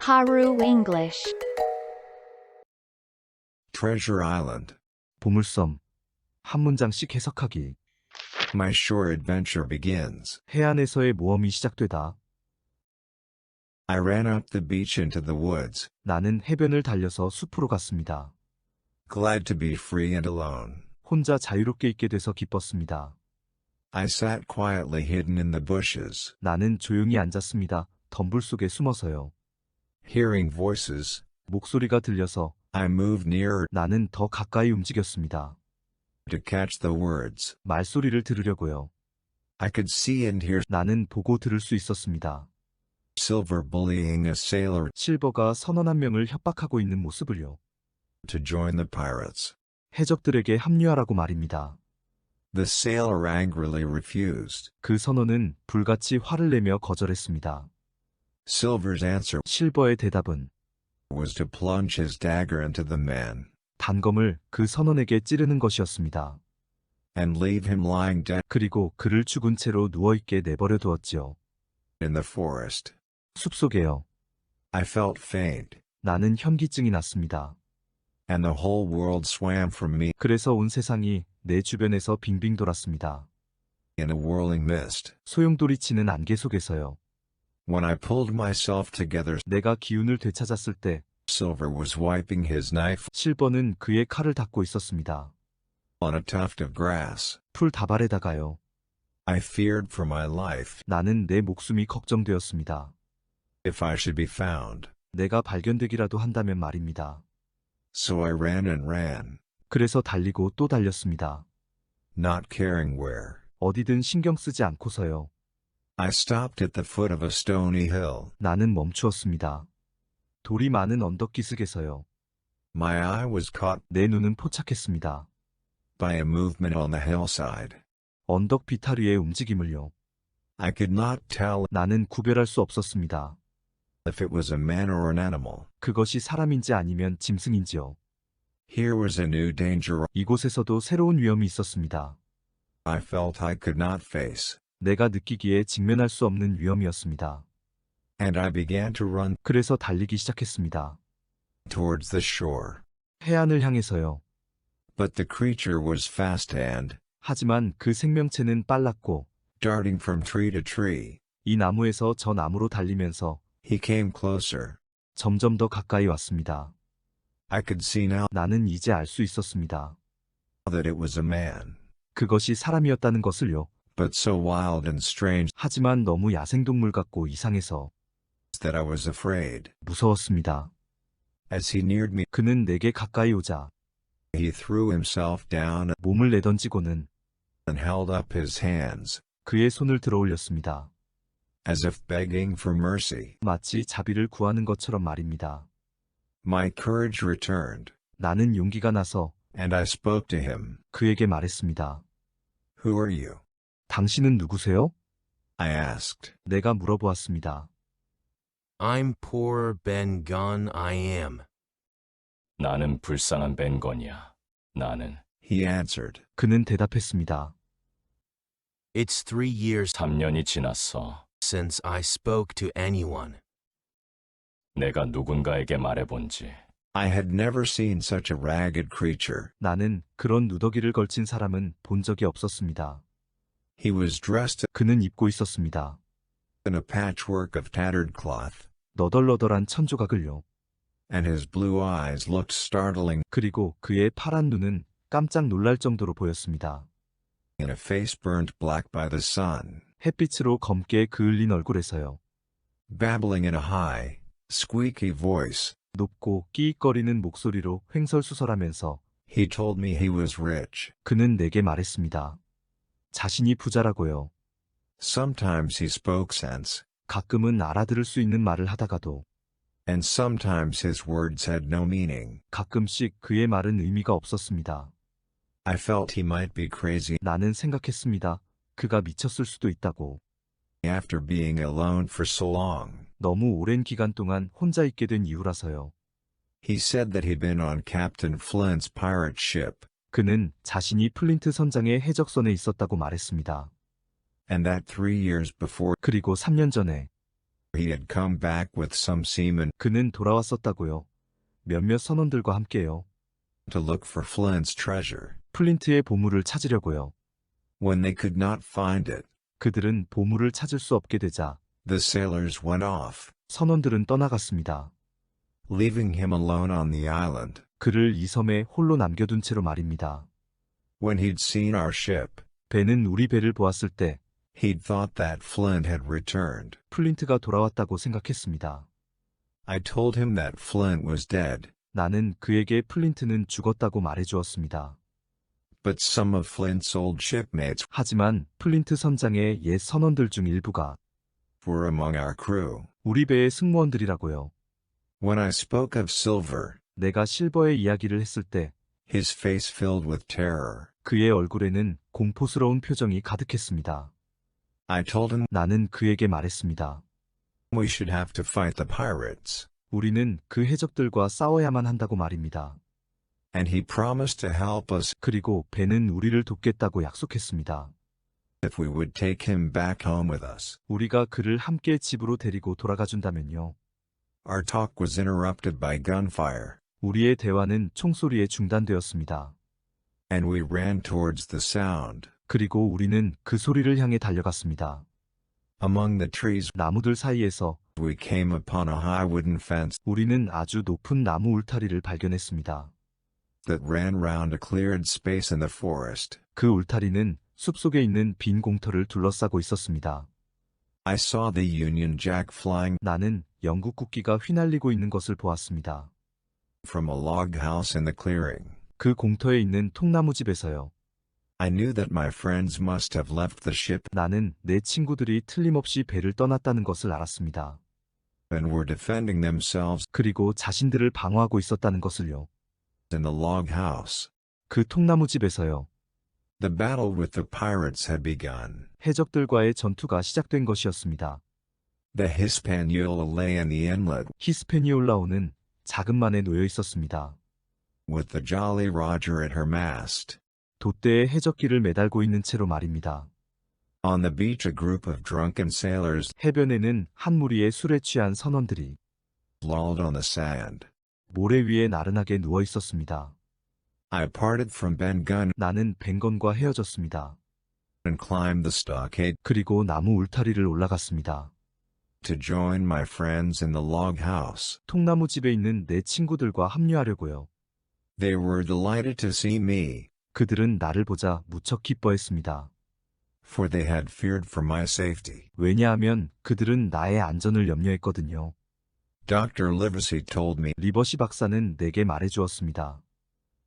Haru English. Treasure Island. 보물섬. 한 문장씩 해석하기. My shore adventure begins. 해안에서의 모험이 시작되다. I ran up the beach into the woods, 나는 해변을 달려서 숲으로 갔습니다. glad to be free and alone. 혼자 자유롭게 있게 돼서 기뻤습니다. I sat quietly hidden in the bushes, 나는 조용히 앉았습니다. 덤불 속에 숨어서요. hearing voices. 목소리가 들려서 I moved nearer 나는 더 가까이 움직였습니다. to catch the words. 말소리를 들으려고요. I could see and hear 나는 보고 들을 수 있었습니다. Silver bullying a sailor 실버가 선원 한 명을 협박하고 있는 모습을요. to join the pirates. 해적들에게 합류하라고 말입니다. The sailor angrily refused. 그 선원은 불같이 화를 내며 거절했습니다. Silver's answer 실버의 대답은 was to plunge his dagger into the man 단검을 그 선원에게 찌르는 것이었습니다. and leave him lying dead 그리고 그를 죽은 채로 누워있게 내버려 두었지요. in the forest. 숲속에요. I felt faint, 나는 현기증이 났습니다. and the whole world swam from me 그래서 온 세상이 내 주변에서 빙빙 돌았습니다. in a whirling mist. 소용돌이치는 안개 속에서요. When I pulled myself together, 내가 기운을 되찾았을 때 Silver was wiping his knife 실버는 그의 칼을 닦고 있었습니다. on a tuft of grass. 풀 다발에다가요. I feared for my life 나는 내 목숨이 걱정되었습니다. if I should be found. 내가 발견되기라도 한다면 말입니다. So I ran and ran, 그래서 달리고 또 달렸습니다. not caring where. 어디든 신경 쓰지 않고서요. I stopped at the foot of a stony hill. 나는 멈추었습니다. 돌이 많은 언덕 기슭에서요. My eye was caught 내 눈은 포착했습니다. by a movement on the hillside. 언덕 비탈 위의 움직임을요. I could not tell 나는 구별할 수 없었습니다. if it was a man or an animal. 그것이 사람인지 아니면 짐승인지요. Here was a new danger 이곳에서도 새로운 위험이 있었습니다. I felt I could not face, 내가 느끼기에 직면할 수 없는 위험이었습니다. and I began to run 그래서 달리기 시작했습니다. towards the shore. 해안을 향해서요. But the creature was fast and, 하지만 그 생명체는 빨랐고 darting from tree to tree, 이 나무에서 저 나무로 달리면서 he came closer. 점점 더 가까이 왔습니다. I could see now 나는 이제 알 수 있었습니다. that it was a man, 그것이 사람이었다는 것을요. but so wild and strange 하지만 너무 야생동물 같고 이상해서 that I was afraid. 무서웠습니다. As he neared me, 그는 내게 가까이 오자 he threw himself down 몸을 내던지고는 and held up his hands, 그의 손을 들어 올렸습니다. as if begging for mercy. 마치 자비를 구하는 것처럼 말입니다. My courage returned, 나는 용기가 나서 and I spoke to him. 그에게 말했습니다. Who are you? 당신은 누구세요? I asked. 내가 물어보았습니다. I'm poor Ben Gunn I am. 나는 불쌍한 벤건이야. 나는 He answered. 그는 대답했습니다. It's 3 years 3년이 지났어. since I spoke to anyone. 내가 누군가에게 말해본지. I had never seen such a ragged creature. 나는 그런 누더기를 걸친 사람은 본 적이 없었습니다. He was dressed 그는 입고 있었습니다. in a patchwork of tattered cloth, 너덜너덜한 천조각을요. and his blue eyes looked startling 그리고 그의 파란 눈은 깜짝 놀랄 정도로 보였습니다. in a face burnt black by the sun. 햇빛으로 검게 그을린 얼굴에서요. Babbling in a high, squeaky voice, 높고 끼익거리는 목소리로 횡설수설하면서 he told me he was rich. 그는 내게 말했습니다. 자신이 부자라고요. Sometimes he spoke sense, 가끔은 알아들을 수 있는 말을 하다가도 and sometimes his words had no meaning. 가끔씩 그의 말은 의미가 없었습니다. I felt he might be crazy 나는 생각했습니다. 그가 미쳤을 수도 있다고. after being alone for so long. 너무 오랜 기간 동안 혼자 있게 된 이유라서요. He said that he'd been on Captain Flint's pirate ship, 그는 자신이 플린트 선장의 해적선에 있었다고 말했습니다. and that 3 years before 그리고 3년 전에 He had come back with some seamen 그는 돌아왔었다고요. 몇몇 선원들과 함께요. to look for Flint's treasure. 플린트의 보물을 찾으려고요. When they could not find it, 그들은 보물을 찾을 수 없게 되자 the sailors went off, 선원들은 떠나갔습니다. leaving him alone on the island. 그를 이 섬에 홀로 남겨둔 채로 말입니다. When he'd seen our ship, 배는 우리 배를 보았을 때 he'd thought that Flint had returned. 플린트가 돌아왔다고 생각했습니다. I told him that Flint was dead, 나는 그에게 플린트는 죽었다고 말해주었습니다. but some of Flint's old shipmates 하지만 플린트 선장의 옛 선원들 중 일부가 were among our crew. 우리 배의 승무원들이라고요. When I spoke of Silver, 내가 실버의 이야기를 했을 때 his face filled with terror. 그의 얼굴에는 공포스러운 표정이 가득했습니다. I told him 나는 그에게 말했습니다. we should have to fight the pirates, 우리는 그 해적들과 싸워야만 한다고 말입니다. and he promised to help us 그리고 배는 우리를 돕겠다고 약속했습니다. if we would take him back home with us. 우리가 그를 함께 집으로 데리고 돌아가 준다면요. Our talk was interrupted by gunfire, 우리의 대화는 총소리에 중단되었습니다. and we ran towards the sound. 그리고 우리는 그 소리를 향해 달려갔습니다. Among the trees, 나무들 사이에서 we came upon a high wooden fence 우리는 아주 높은 나무 울타리를 발견했습니다. that ran round a cleared space in the forest. 그 울타리는 숲속에 있는 빈 공터를 둘러싸고 있었습니다. I saw the Union Jack flying 나는 영국 국기가 휘날리고 있는 것을 보았습니다. from a log house in the clearing. 그 공터에 있는 통나무집에서요. I knew that my friends must have left the ship 나는 내 친구들이 틀림없이 배를 떠났다는 것을 알았습니다. and were defending themselves 그리고 자신들을 방어하고 있었다는 것을요. in the log house. 그 통나무집에서요. The battle with the pirates had begun. 해적들과의 전투가 시작된 것이었습니다. The Hispaniola lay in the inlet 히스패니올라호는 자금만에 놓여 있었습니다. with the Jolly Roger at her mast. 돛대에 해적기를 매달고 있는 채로 말입니다. On the beach, a group of drunken sailors 해변에는 한 무리의 술에 취한 선원들이 lolled on the sand. 모래 위에 나른하게 누워 있었습니다. I parted from Ben Gunn 나는 뱅건과 헤어졌습니다. and climbed the stockade 그리고 나무 울타리를 올라갔습니다. to join my friends in the log house. 통나무집에 있는 내 친구들과 합류하려고요. They were delighted to see me, 그들은 나를 보자 무척 기뻐했습니다. for they had feared for my safety. 왜냐하면 그들은 나의 안전을 염려했거든요. Dr. Livesey told me 리버시 박사는 내게 말해주었습니다.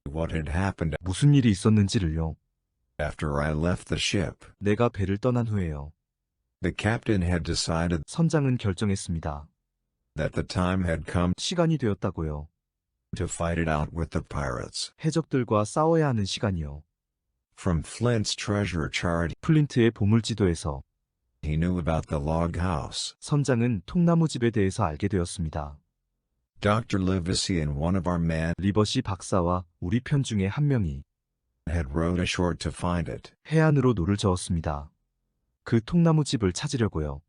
what had happened 무슨 일이 있었는지를요. after I left the ship. 내가 배를 떠난 후에요. The captain had decided 선장은 결정했습니다. that the time had come 시간이 되었다고요. to fight it out with the pirates. 해적들과 싸워야 하는 시간이요. From Flint's treasure chart, 플린트의 보물지도에서 he knew about the log house. 선장은 통나무집에 대해서 알게 되었습니다. Dr. Livesey and one of our men 리버시 박사와 우리 편 중에 한 명이 had rowed ashore to find it. 해안으로 노를 저었습니다. 그 통나무집을 찾으려고요.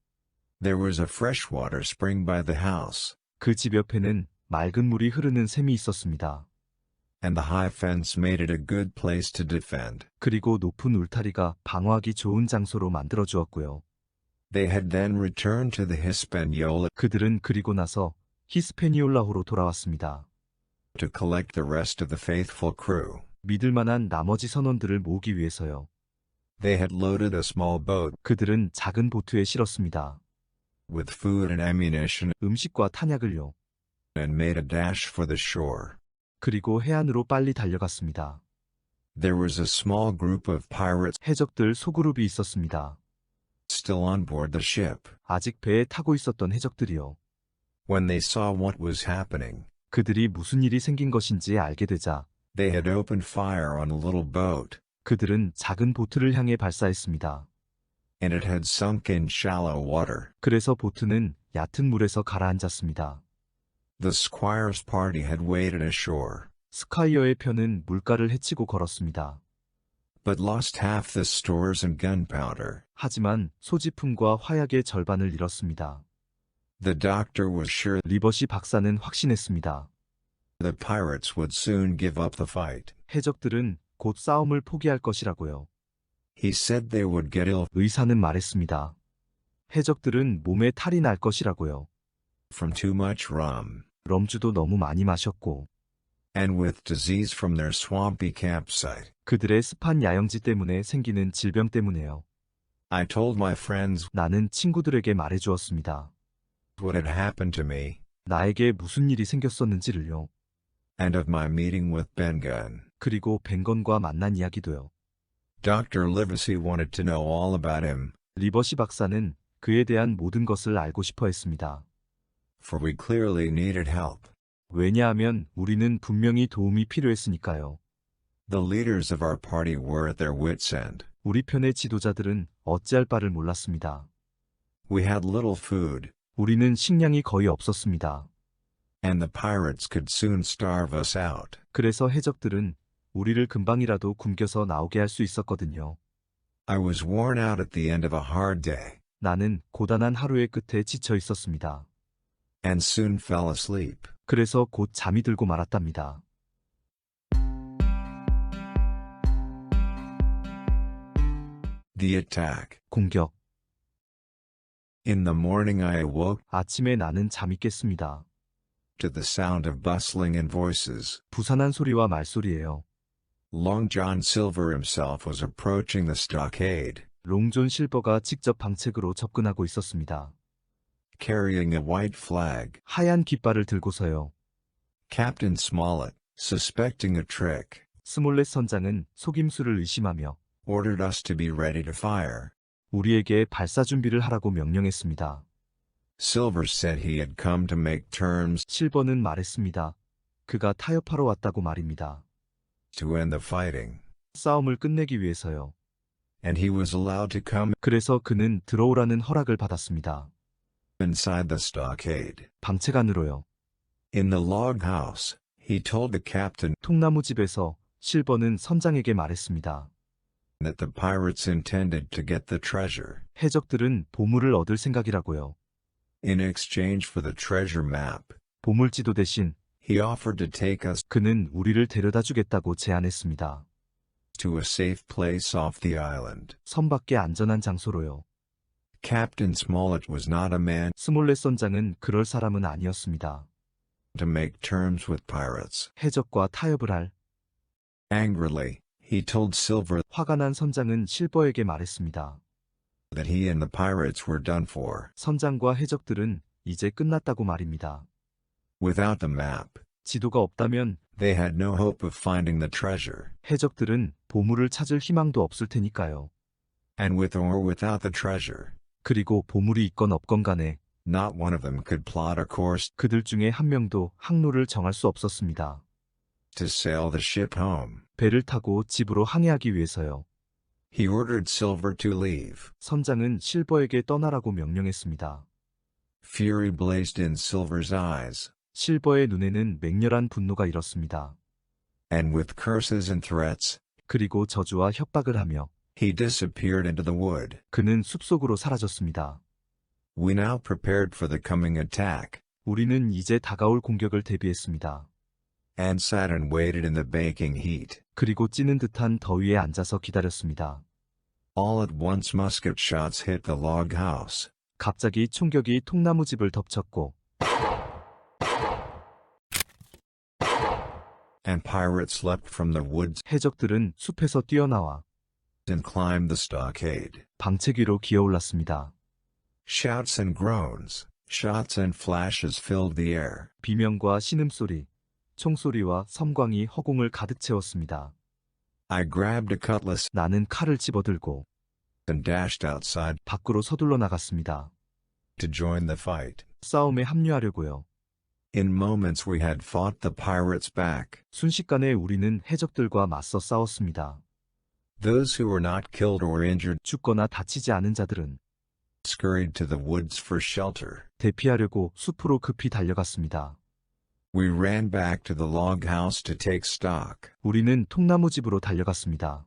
There was a freshwater spring by the house, 그 집 옆에는 맑은 물이 흐르는 샘이 있었습니다. and the high fence made it a good place to defend. 그리고 높은 울타리가 방어하기 좋은 장소로 만들어 주었고요. They had then returned to the Hispaniola 그들은 그리고 나서 히스패니올라호로 돌아왔습니다. to collect the rest of the faithful crew. 믿을 만한 나머지 선원들을 모으기 위해서요. They had loaded a small boat 그들은 작은 보트에 실었습니다. with food and ammunition 음식과 탄약을요. and made a dash for the shore. 그리고 해안으로 빨리 달려갔습니다. There was a small group of pirates 해적들 소그룹이 있었습니다. still on board the ship. 아직 배에 타고 있었던 해적들이요. When they saw what was happening, 그들이 무슨 일이 생긴 것인지 알게 되자 they had opened fire on a little boat, 그들은 작은 보트를 향해 발사했습니다. and it had sunk in shallow water. 그래서 보트는 얕은 물에서 가라앉았습니다. The squire's party had waded ashore, 스카이어의 편은 물가를 헤치고 걸었습니다. but lost half the stores and gunpowder. 하지만 소지품과 화약의 절반을 잃었습니다. The doctor was sure 리버시 박사는 확신했습니다. the pirates would soon give up the fight. 해적들은 곧 싸움을 포기할 것이라고요. He said they would get ill 의사는 말했습니다. 해적들은 몸에 탈이 날 것이라고요. from too much rum, 럼주도 너무 많이 마셨고 and with disease from their swampy campsite. 그들의 습한 야영지 때문에 생기는 질병 때문에요. I told my friends 나는 친구들에게 말해주었습니다. what had happened to me, 나에게 무슨 일이 생겼었는지를요. and of my meeting with Ben Gunn. 그리고 벤건과 만난 이야기도요. Dr. Livesey wanted to know all about him, 리버시 박사는 그에 대한 모든 것을 알고 싶어 했습니다. for we clearly needed help. 왜냐하면 우리는 분명히 도움이 필요했으니까요. The leaders of our party were at their wits' end. 우리 편의 지도자들은 어찌할 바를 몰랐습니다. We had little food, 우리는 식량이 거의 없었습니다. and the pirates could soon starve us out. 그래서 해적들은 우리를 금방이라도 굶겨서 나오게 할 수 있었거든요. I was worn out at the end of a hard day, 나는 고단한 하루의 끝에 지쳐 있었습니다. and soon fell asleep. 그래서 곧 잠이 들고 말았답니다. The attack. 공격. In the morning I awoke 아침에 나는 잠이 깼습니다. to the sound of bustling and voices. 부산한 소리와 말소리예요. Long John Silver himself was approaching the stockade, 롱존 실버가 직접 방책으로 접근하고 있었습니다. carrying a white flag. 하얀 깃발을 들고서요. Captain Smollett, suspecting a trick, 스몰렛 선장은 속임수를 의심하며 ordered us to be ready to fire. 우리에게 발사 준비를 하라고 명령했습니다. Silver said he had come to make terms 실버는 말했습니다. 그가 타협하러 왔다고 말입니다. to end the fighting, 싸움을 끝내기 위해서요. and he was allowed to come 그래서 그는 들어오라는 허락을 받았습니다. inside the stockade. 방책 안으로요. In the log house, he told the captain 통나무 집에서 실버는 선장에게 말했습니다. that the pirates intended to get the treasure. 해적들은 보물을 얻을 생각이라고요. In exchange for the treasure map, 보물지도 대신 he offered to take us 그는 우리를 데려다 주겠다고 제안했습니다. to a safe place off the island. 섬 밖의 안전한 장소로요. Captain Smollett was not a man 스몰렛 선장은 그럴 사람은 아니었습니다. to make terms with pirates. 해적과 타협을 할 Angrily, he told Silver 화가 난 선장은 실버에게 말했습니다. that he and the pirates were done for. 선장과 해적들은 이제 끝났다고 말입니다. Without the map, 지도가 없다면 they had no hope of finding the treasure. 해적들은 보물을 찾을 희망도 없을 테니까요. And with or without the treasure, 그리고 보물이 있건 없건 간에 not one of them could plot a course 그들 중에 한 명도 항로를 정할 수 없었습니다. to sail the ship home. 배를 타고 집으로 항해하기 위해서요. He ordered Silver to leave. 선장은 실버에게 떠나라고 명령했습니다. Fury blazed in Silver's eyes, 실버의 눈에는 맹렬한 분노가 일었습니다. and with curses and threats, 그리고 저주와 협박을 하며 he disappeared into the wood. 그는 숲속으로 사라졌습니다. We now prepared for the coming attack, 우리는 이제 다가올 공격을 대비했습니다. and sat and waited in the baking heat. 그리고 찌는 듯한 더위에 앉아서 기다렸습니다. All at once musket shots hit the log house. 갑자기 총격이 통나무 집을 덮쳤고 And pirates leapt from the woods 해적들은 숲에서 뛰어나와 and climbed the stockade. 방책 위로 기어올랐습니다. Shouts and groans, shots and flashes filled the air. 비명과 신음소리, 총소리와 섬광이 허공을 가득 채웠습니다. I grabbed a cutlass 나는 칼을 집어들고 and dashed outside 밖으로 서둘러 나갔습니다. to join the fight. 싸움에 합류하려고요. In moments we had fought the pirates back. 순식간에 우리는 해적들과 맞서 싸웠습니다. Those who were not killed or injured 죽거나 다치지 않은 자들은 scurried to the woods for shelter. 대피하려고 숲으로 급히 달려갔습니다. We ran back to the log house to take stock. 우리는 통나무 집으로 달려갔습니다.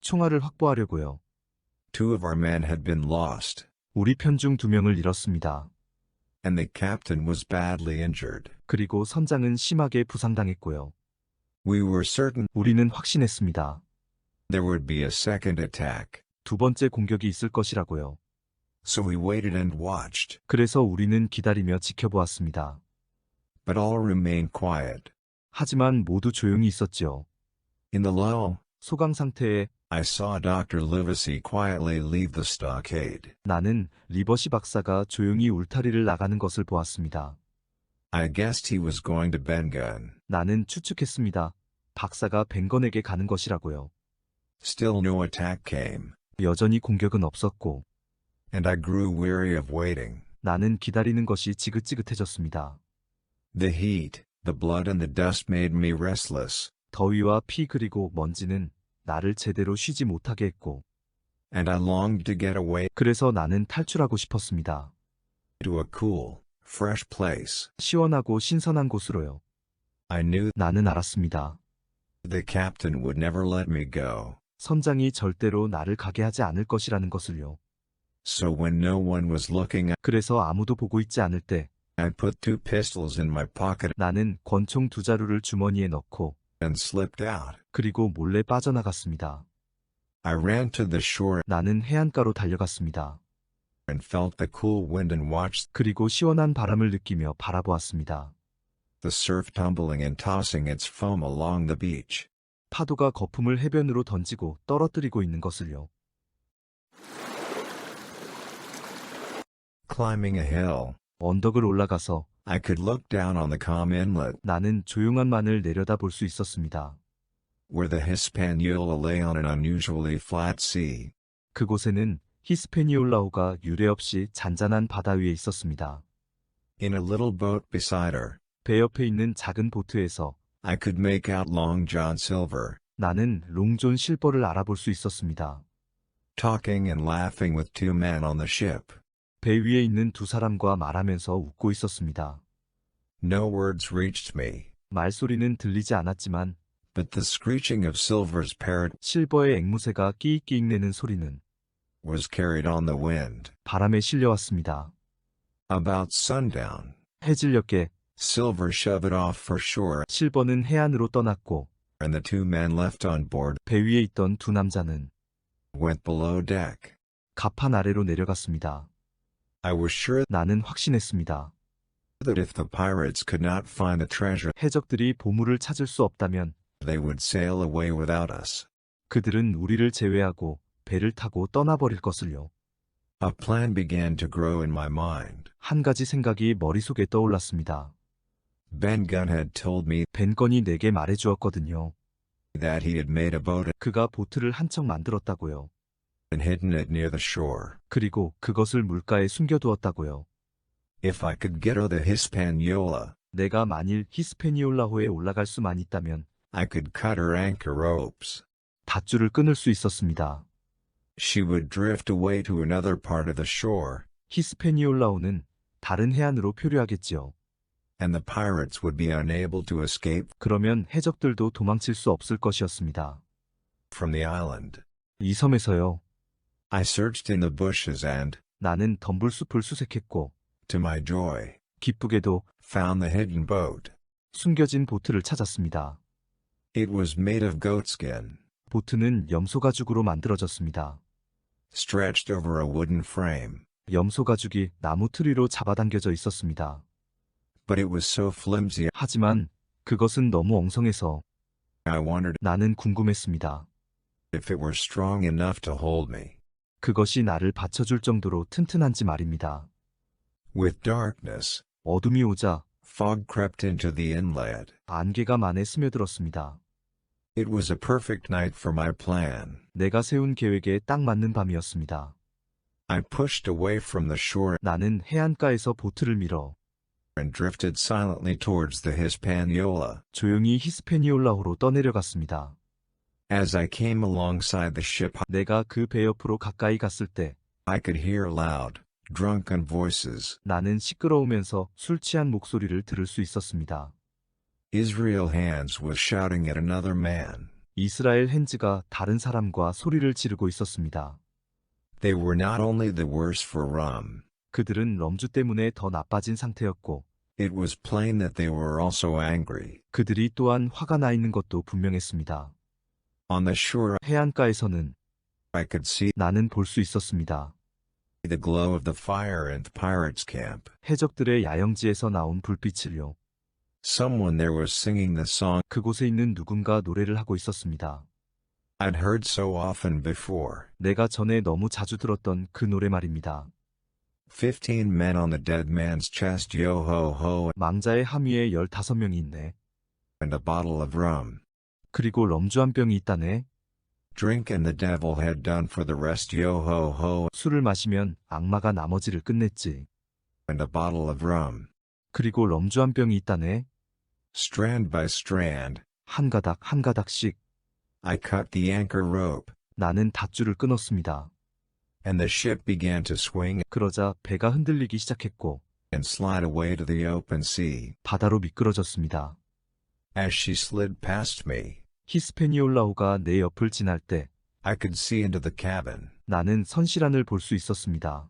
총알을 확보하려고요. 2 of our men had been lost. 우리 편 중 2명을 잃었습니다. and the captain was badly injured. 그리고 선장은 심하게 부상당했고요. We were certain 우리는 확신했습니다. there would be a second attack, 두 번째 공격이 있을 것이라고요. so we waited and watched, 그래서 우리는 기다리며 지켜보았습니다. but all remained quiet. 하지만 모두 조용히 있었지요. In the lull, 소강 상태에 I saw Dr. Livesey quietly leave the stockade. 나는 리버시 박사가 조용히 울타리를 나가는 것을 보았습니다. I guessed he was going to Bengun. 나는 추측했습니다. 박사가 벤건에게 가는 것이라고요. Still no attack came, 여전히 공격은 없었고 and I grew weary of waiting. 나는 기다리는 것이 지긋지긋해졌습니다. The heat, the blood and the dust made me restless, 더위와 피 그리고 먼지는 나를 제대로 쉬지 못하게 했고 and I longed to get away 그래서 나는 탈출하고 싶었습니다. to a cool, fresh place. 시원하고 신선한 곳으로요. I knew 나는 알았습니다. the captain would never let me go. 선장이 절대로 나를 가게 하지 않을 것이라는 것을요. So when no one was looking, 그래서 아무도 보고 있지 않을 때 I put 2 pistols in my pocket 나는 권총 2자루를 주머니에 넣고 and slipped out. 그리고 몰래 빠져나갔습니다. I ran to the shore 나는 해안가로 달려갔습니다. and felt the cool wind and watched 그리고 시원한 바람을 느끼며 바라보았습니다. the surf tumbling and tossing its foam along the beach. 파도가 거품을 해변으로 던지고 떨어뜨리고 있는 것을요. Climbing a hill, 언덕을 올라가서 I could look down on the calm inlet 나는 조용한 만을 내려다볼 수 있었습니다. where the Hispaniola lay on an unusually flat sea. 그곳에는 히스패니올라호가 유례없이 잔잔한 바다 위에 있었습니다. In a little boat beside her, 배 옆에 있는 작은 보트에서 I could make out Long John Silver, 나는 롱존 실버를 알아볼 수 있었습니다. talking and laughing with 2 men on the ship. 배 위에 있는 2 사람과 말하면서 웃고 있었습니다. No words reached me, 말소리는 들리지 않았지만 but the screeching of Silver's parrot 실버의 앵무새가 끼익끼익 내는 소리는 was carried on the wind. 바람에 실려왔습니다. About sundown, 해질녘에 Silver shoved it off for shore, 실버는 해안으로 떠났고 and the 2 men left on board 배 위에 있던 2 남자는 went below deck. 갑판 아래로 내려갔습니다. I was sure 나는 확신했습니다. that if the pirates could not find the treasure, 해적들이 보물을 찾을 수 없다면 they would sail away without us. 그들은 우리를 제외하고 배를 타고 떠나버릴 것을요. A plan began to grow in my mind. 한 가지 생각이 머릿속에 떠올랐습니다. Ben Gunn had told me 벤건이 내게 말해주었거든요. that he had made a boat 그가 보트를 한 척 만들었다고요. and hidden it near the shore. 그리고 그것을 물가에 숨겨두었다고요. If I could get her the Hispaniola, 내가 만일 히스패니올라호에 올라갈 수만 있다면 I could cut her anchor ropes. 밧줄을 끊을 수 있었습니다. She would drift away to another part of the shore, 히스패니올라호는 다른 해안으로 표류하겠지요. and the pirates would be unable to escape 그러면 해적들도 도망칠 수 없을 것이었습니다. from the island. 이 섬에서요. I searched in the bushes and, 나는 덤불숲을 수색했고 to my joy, 기쁘게도 found the hidden boat. 숨겨진 보트를 찾았습니다. It was made of goatskin, 보트는 염소 가죽으로 만들어졌습니다. stretched over a wooden frame, 염소 가죽이 나무 틀 위로 잡아당겨져 있었습니다. but it was so flimsy 하지만 그것은 너무 엉성해서 I wondered 나는 궁금했습니다. if it were strong enough to hold me. 그것이 나를 받쳐줄 정도로 튼튼한지 말입니다. With darkness, 어둠이 오자 fog crept into the inlet. 안개가 만에 스며들었습니다. It was a perfect night for my plan. 내가 세운 계획에 딱 맞는 밤이었습니다. I pushed away from the shore 나는 해안가에서 보트를 밀어 and drifted silently towards the Hispaniola. 조용히 히스패니올라호로 떠내려갔습니다. As I came alongside the ship, 내가 그 배 옆으로 가까이 갔을 때 I could hear loud, drunken voices. 나는 시끄러우면서 술 취한 목소리를 들을 수 있었습니다. Israel Hands was shouting at another man. 이스라엘 핸즈가 다른 사람과 소리를 지르고 있었습니다. They were not only the worse for rum, 그들은 럼주 때문에 더 나빠진 상태였고 It was plain that they were also angry. 그들이 또한 화가 나 있는 것도 분명했습니다. On the shore, 해안가에서는 I could see 나는 볼 수 있었습니다. the glow of the fire in the pirates' camp. 해적들의 야영지에서 나온 불빛을요. Someone there was singing the song 그곳에 있는 누군가 노래를 하고 있었습니다. I'd heard so often before. 내가 전에 너무 자주 들었던 그 노래 말입니다. 15 men on the dead man's chest, yo ho ho, 망자의 함위에 15명이 있네. and a bottle of rum. 그리고 럼주 한 병이 있다네. Drink and the devil had done for the rest, yo ho ho, 술을 마시면 악마가 나머지를 끝냈지. and a bottle of rum. 그리고 럼주 한 병이 있다네. Strand by strand, 한 가닥 한 가닥씩 I cut the anchor rope, 나는 닷줄을 끊었습니다. and the ship began to swing 그러자 배가 흔들리기 시작했고 and slide away to the open sea. 바다로 미끄러졌습니다. As she slid past me, 히스패니올라호가 내 옆을 지날 때 I could see into the cabin. 나는 선실안을 볼 수 있었습니다.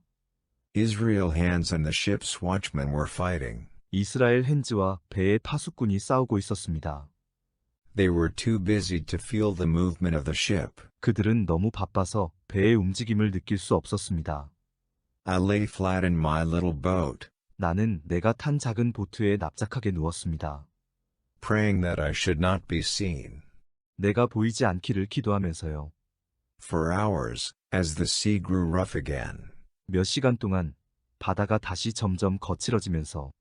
Israel hands and the ship's watchmen were fighting. 이스라엘 헨즈와 배의 파수꾼이 싸우고 있었습니다. They were too busy to feel the movement of the ship. 그들은 너무 바빠서 배의 움직임을 느낄 수 없었습니다. I lay flat in my little boat, 나는 내가 탄 작은 보트에 납작하게 누웠습니다. praying that I should not be seen. 내가 보이지 않기를 기도하면서요. For hours, as the sea grew rough again, 몇 시간 동안 바다가 다시 점점 거칠어지면서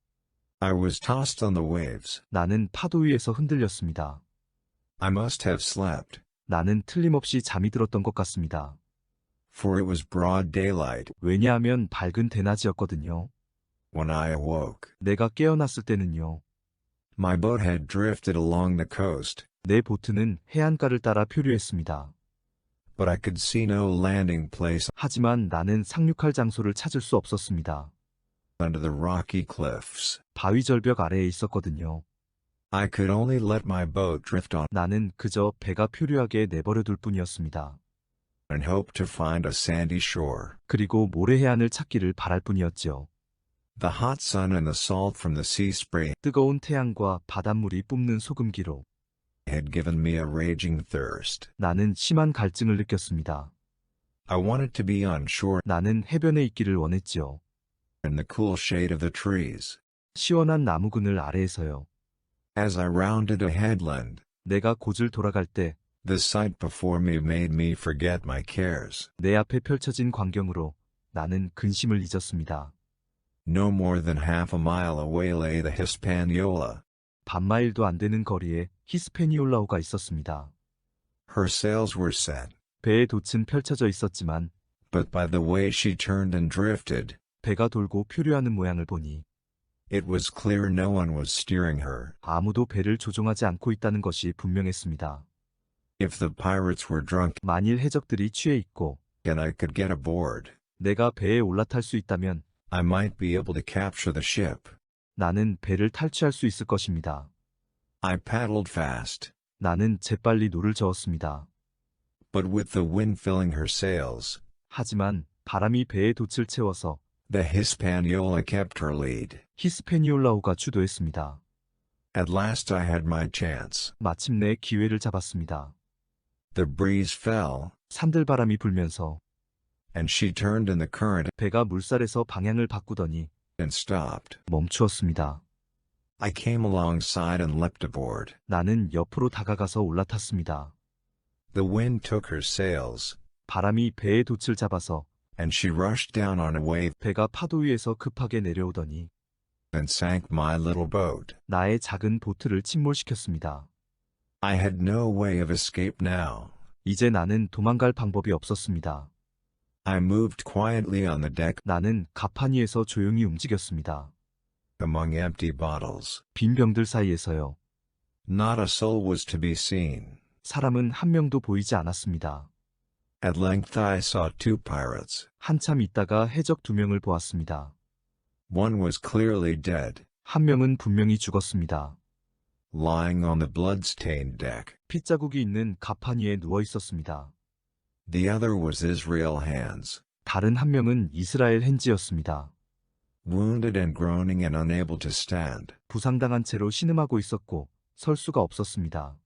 I was tossed on the waves. 나는 파도 위에서 흔들렸습니다. I must have slept, 나는 틀림없이 잠이 들었던 것 같습니다. for it was broad daylight 왜냐하면 밝은 대낮이었거든요. when I awoke. 내가 깨어났을 때는요. My boat had drifted along the coast, 내 보트는 해안가를 따라 표류했습니다. but I could see no landing place 하지만 나는 상륙할 장소를 찾을 수 없었습니다. under the rocky cliffs. 바위 절벽 아래에 있었거든요. I could only let my boat drift on 나는 그저 배가 표류하게 내버려둘 뿐이었습니다. and hope to find a sandy shore. 그리고 모래해안을 찾기를 바랄 뿐이었죠. The hot sun and the salt from the sea spray 뜨거운 태양과 바닷물이 뿜는 소금기로 had given me a raging thirst. 나는 심한 갈증을 느꼈습니다. I wanted to be on shore 나는 해변에 있기를 원했지요. in the cool shade of the trees. 시원한 나무 그늘 아래에서요. As I rounded a headland, 내가 곧을 돌아갈 때 the sight before me made me forget my cares. 내 앞에 펼쳐진 광경으로 나는 근심을 잊었습니다. No more than half a mile away lay the Hispaniola. 반마일도 안 되는 거리에 히스패니올라호가 있었습니다. Her sails were set, 배의 돛은 펼쳐져 있었지만 but by the way she turned and drifted, 배가 돌고 표류하는 모양을 보니 it was clear no one was steering her. 아무도 배를 조종하지 않고 있다는 것이 분명했습니다. If the pirates were drunk 만일 해적들이 취해 있고 and I could get aboard, 내가 배에 올라탈 수 있다면 I might be able to capture the ship. 나는 배를 탈취할 수 있을 것입니다. I paddled fast, 나는 재빨리 노를 저었습니다. but with the wind filling her sails, 하지만 바람이 배의 돛을 채워서 the Hispaniola kept her lead. 히스패니올라호가 주도했습니다. At last I had my chance. 마침내 기회를 잡았습니다. The breeze fell, 산들바람이 불면서 and she turned in the current 배가 물살에서 방향을 바꾸더니 and stopped. 멈추었습니다. I came alongside and leapt aboard. 나는 옆으로 다가가서 올라탔습니다. The wind took her sails, 바람이 배의 돛을 잡아서 and she rushed down on a wave 배가 파도 위에서 급하게 내려오더니 and sank my little boat. 나의 작은 보트를 침몰시켰습니다. I had no way of escape now. 이제 나는 도망갈 방법이 없었습니다. I moved quietly on the deck 나는 갑판 위에서 조용히 움직였습니다. among empty bottles. 빈 병들 사이에서요. Not a soul was to be seen. 사람은 한 명도 보이지 않았습니다. At length I saw two pirates. 한참 있다가 해적 2명을 보았습니다. One was clearly dead, 한 명은 분명히 죽었습니다. lying on the blood-stained deck. 핏자국이 있는 갑판 위에 누워 있었습니다. The other was Israel Hands. 다른 한 명은 이스라엘 헨지였습니다. wounded and groaning and unable to stand. 부상당한 채로 신음하고 있었고 설 수가 없었습니다.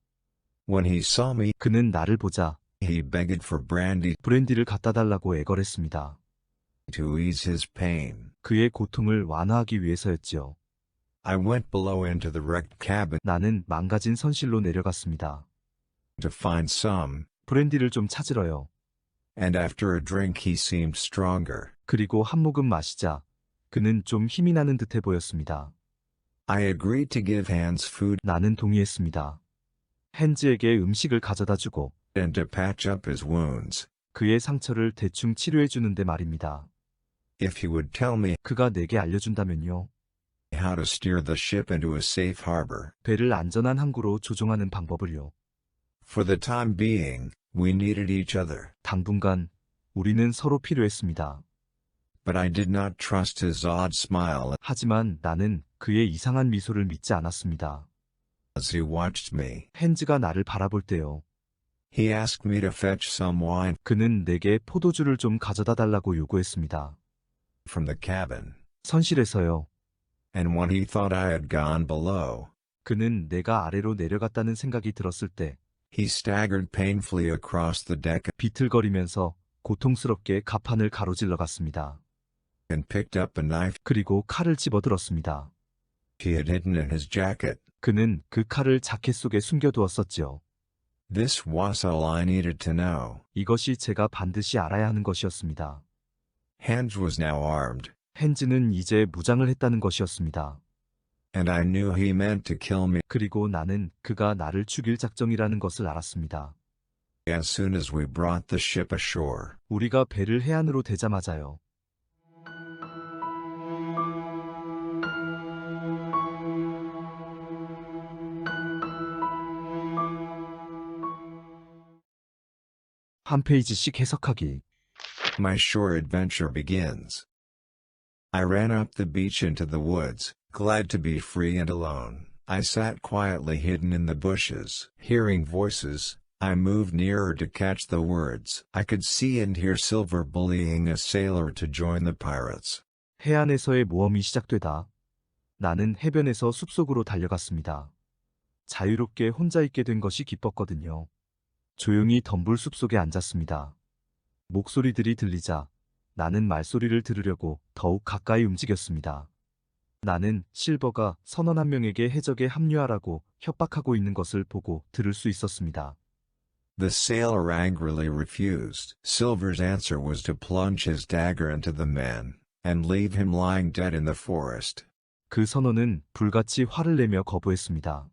When he saw me, 그는 나를 보자 he begged for brandy 브랜디를 갖다 달라고 애걸했습니다. to ease his pain. 그의 고통을 완화하기 위해서였지요. I went below into the wrecked cabin 나는 망가진 선실로 내려갔습니다. to find some, 브랜디를 좀 찾으러요. and after a drink he seemed stronger. 그리고 한 모금 마시자 그는 좀 힘이 나는 듯해 보였습니다. I agreed to give Hans food 나는 동의했습니다. 헨즈에게 음식을 가져다 주고 and to patch up his wounds. 그의 상처를 대충 치료해 주는데 말입니다. If he would tell me 그가 내게 알려준다면요. how to steer the ship into a safe harbor. 배를 안전한 항구로 조종하는 방법을요. For the time being, we needed each other, 당분간 우리는 서로 필요했습니다. but I did not trust his odd smile 하지만 나는 그의 이상한 미소를 믿지 않았습니다. as he watched me. 헨즈가 나를 바라볼 때요. He asked me to fetch some wine 그는 내게 포도주를 좀 가져다 달라고 요구했습니다. from the cabin, 선실에서요. and when he thought I had gone below, 그는 내가 아래로 내려갔다는 생각이 들었을 때 he staggered painfully across the deck 비틀거리면서 고통스럽게 갑판을 가로질러 갔습니다. and picked up a knife 그리고 칼을 집어들었습니다. he had hidden in his jacket. 그는 그 칼을 자켓 속에 숨겨두었었지요. This was all I needed to know. 이것이 제가 반드시 알아야 하는 것이었습니다. Hans was now armed, 헨즈는 이제 무장을 했다는 것이었습니다. and I knew he meant to kill me 그리고 나는 그가 나를 죽일 작정이라는 것을 알았습니다. as soon as we brought the ship ashore. 우리가 배를 해안으로 대자마자요. 한 페이지씩 해석하기. My shore adventure begins. I ran up the beach into the woods, glad to be free and alone. I sat quietly hidden in the bushes, hearing voices. I moved nearer to catch the words. I could see and hear Silver bullying a sailor to join the pirates. 해안에서의 모험이 시작되다. 나는 해변에서 숲속으로 달려갔습니다. 자유롭게 혼자 있게 된 것이 기뻤거든요. 조용히 덤불 숲속에 앉았습니다. 목소리들이 들리자 나는 말소리를 들으려고 더욱 가까이 움직였습니다. 나는 실버가 선원 한 명에게 해적에 합류하라고 협박하고 있는 것을 보고 들을 수 있었습니다. The sailor angrily refused. Silver's answer was to plunge his dagger into the man, and leave him lying dead in the forest. 그 선원은 불같이 화를 내며 거부했습니다.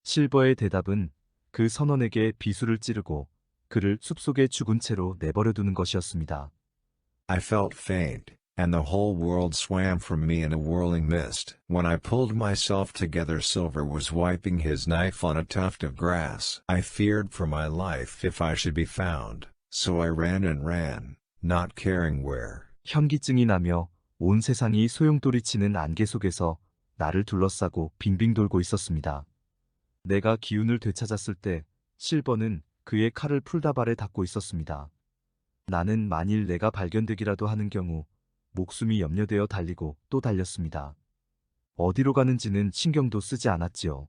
실버의 대답은 그 선원에게 비수를 찌르고 그를 숲속에 죽은 채로 내버려두는 것이었습니다. I felt faint, and the whole world swam from me in a whirling mist. When I pulled myself together, Silver was wiping his knife on a tuft of grass. I feared for my life if I should be found, so I ran and ran, not caring where. 현기증이 나며 온 세상이 소용돌이치는 안개 속에서 나를 둘러싸고 빙빙 돌고 있었습니다. 내가 기운을 되찾았을 때 실버는 그의 칼을 풀다발에 닫고 있었습니다. 나는 만일 내가 발견되기라도 하는 경우 목숨이 염려되어 달리고 또 달렸습니다. 어디로 가는지는 신경도 쓰지 않았지요.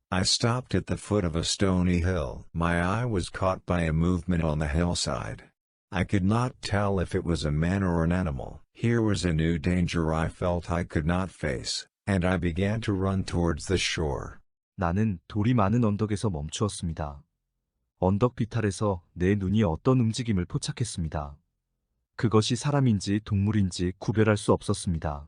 I stopped at the foot of a stony hill. My eye was caught by a movement on the hillside. I could not tell if it was a man or an animal. Here was a new danger I felt I could not face, and I began to run towards the shore. 나는 돌이 많은 언덕에서 멈추었습니다. 언덕 비탈에서 내 눈이 어떤 움직임을 포착했습니다. 그것이 사람인지 동물인지 구별할 수 없었습니다.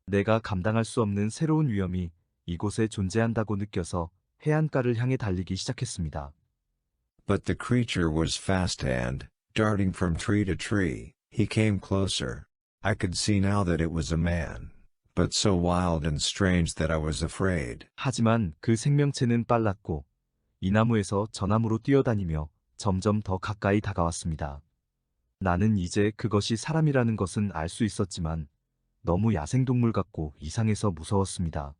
내가 감당할 수 없는 새로운 위험이 이곳에 존재한다고 느껴서 해안가를 향해 달리기 시작했습니다. But the creature was fast and, darting from tree to tree, he came closer. I could see now that it was a man, but so wild and strange that I was afraid. 하지만 그 생명체는 빨랐고 이 나무에서 저 나무로 뛰어다니며 점점 더 가까이 다가왔습니다. 나는 이제 그것이 사람이라는 것은 알 수 있었지만 너무 야생동물 같고 이상해서 무서웠습니다.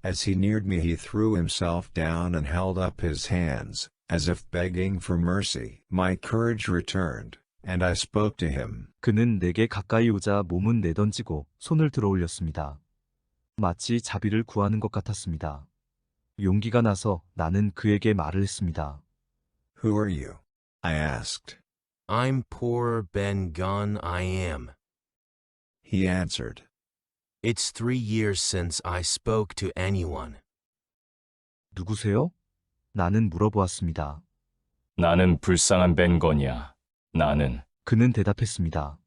As he neared me, he threw himself down and held up his hands, as if begging for mercy. My courage returned, and I spoke to him. 그는 내게 가까이 오자 몸은 내던지고 손을 들어 올렸습니다. 마치 자비를 구하는 것 같았습니다. 용기가 나서 나는 그에게 말을 했습니다. Who are you? I asked. I'm poor Ben Gunn, I am. He answered. It's 3 years since I spoke to anyone. 누구세요? 나는 물어보았습니다. 나는 불쌍한 벤건이야. 나는 그는 대답했습니다.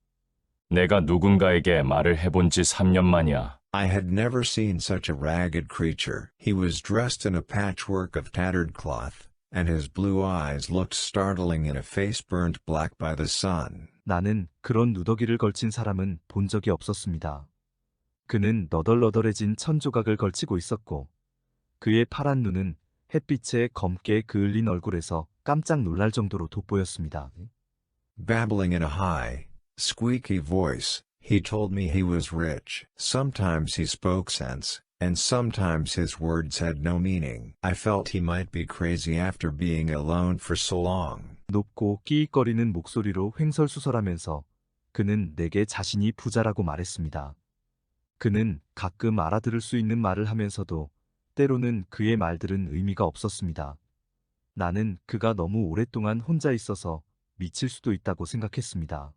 내가 누군가에게 말을 해본 지 3년 만이야. I had never seen such a ragged creature. He was dressed in a patchwork of tattered cloth, and his blue eyes looked startling in a face burnt black by the sun. 나는 그런 누더기를 걸친 사람은 본 적이 없었습니다. 그는 너덜너덜해진 천조각을 걸치고 있었고 그의 파란 눈은 햇빛에 검게 그을린 얼굴에서 깜짝 놀랄 정도로 돋보였습니다. Babbling in a high, squeaky voice, he told me he was rich. Sometimes he spoke sense, and sometimes his words had no meaning. I felt he might be crazy after being alone for so long. 높고 끼익거리는 목소리로 횡설수설하면서 그는 내게 자신이 부자라고 말했습니다. 그는 가끔 알아들을 수 있는 말을 하면서도 때로는 그의 말들은 의미가 없었습니다. 나는 그가 너무 오랫동안 혼자 있어서 미칠 수도 있다고 생각했습니다.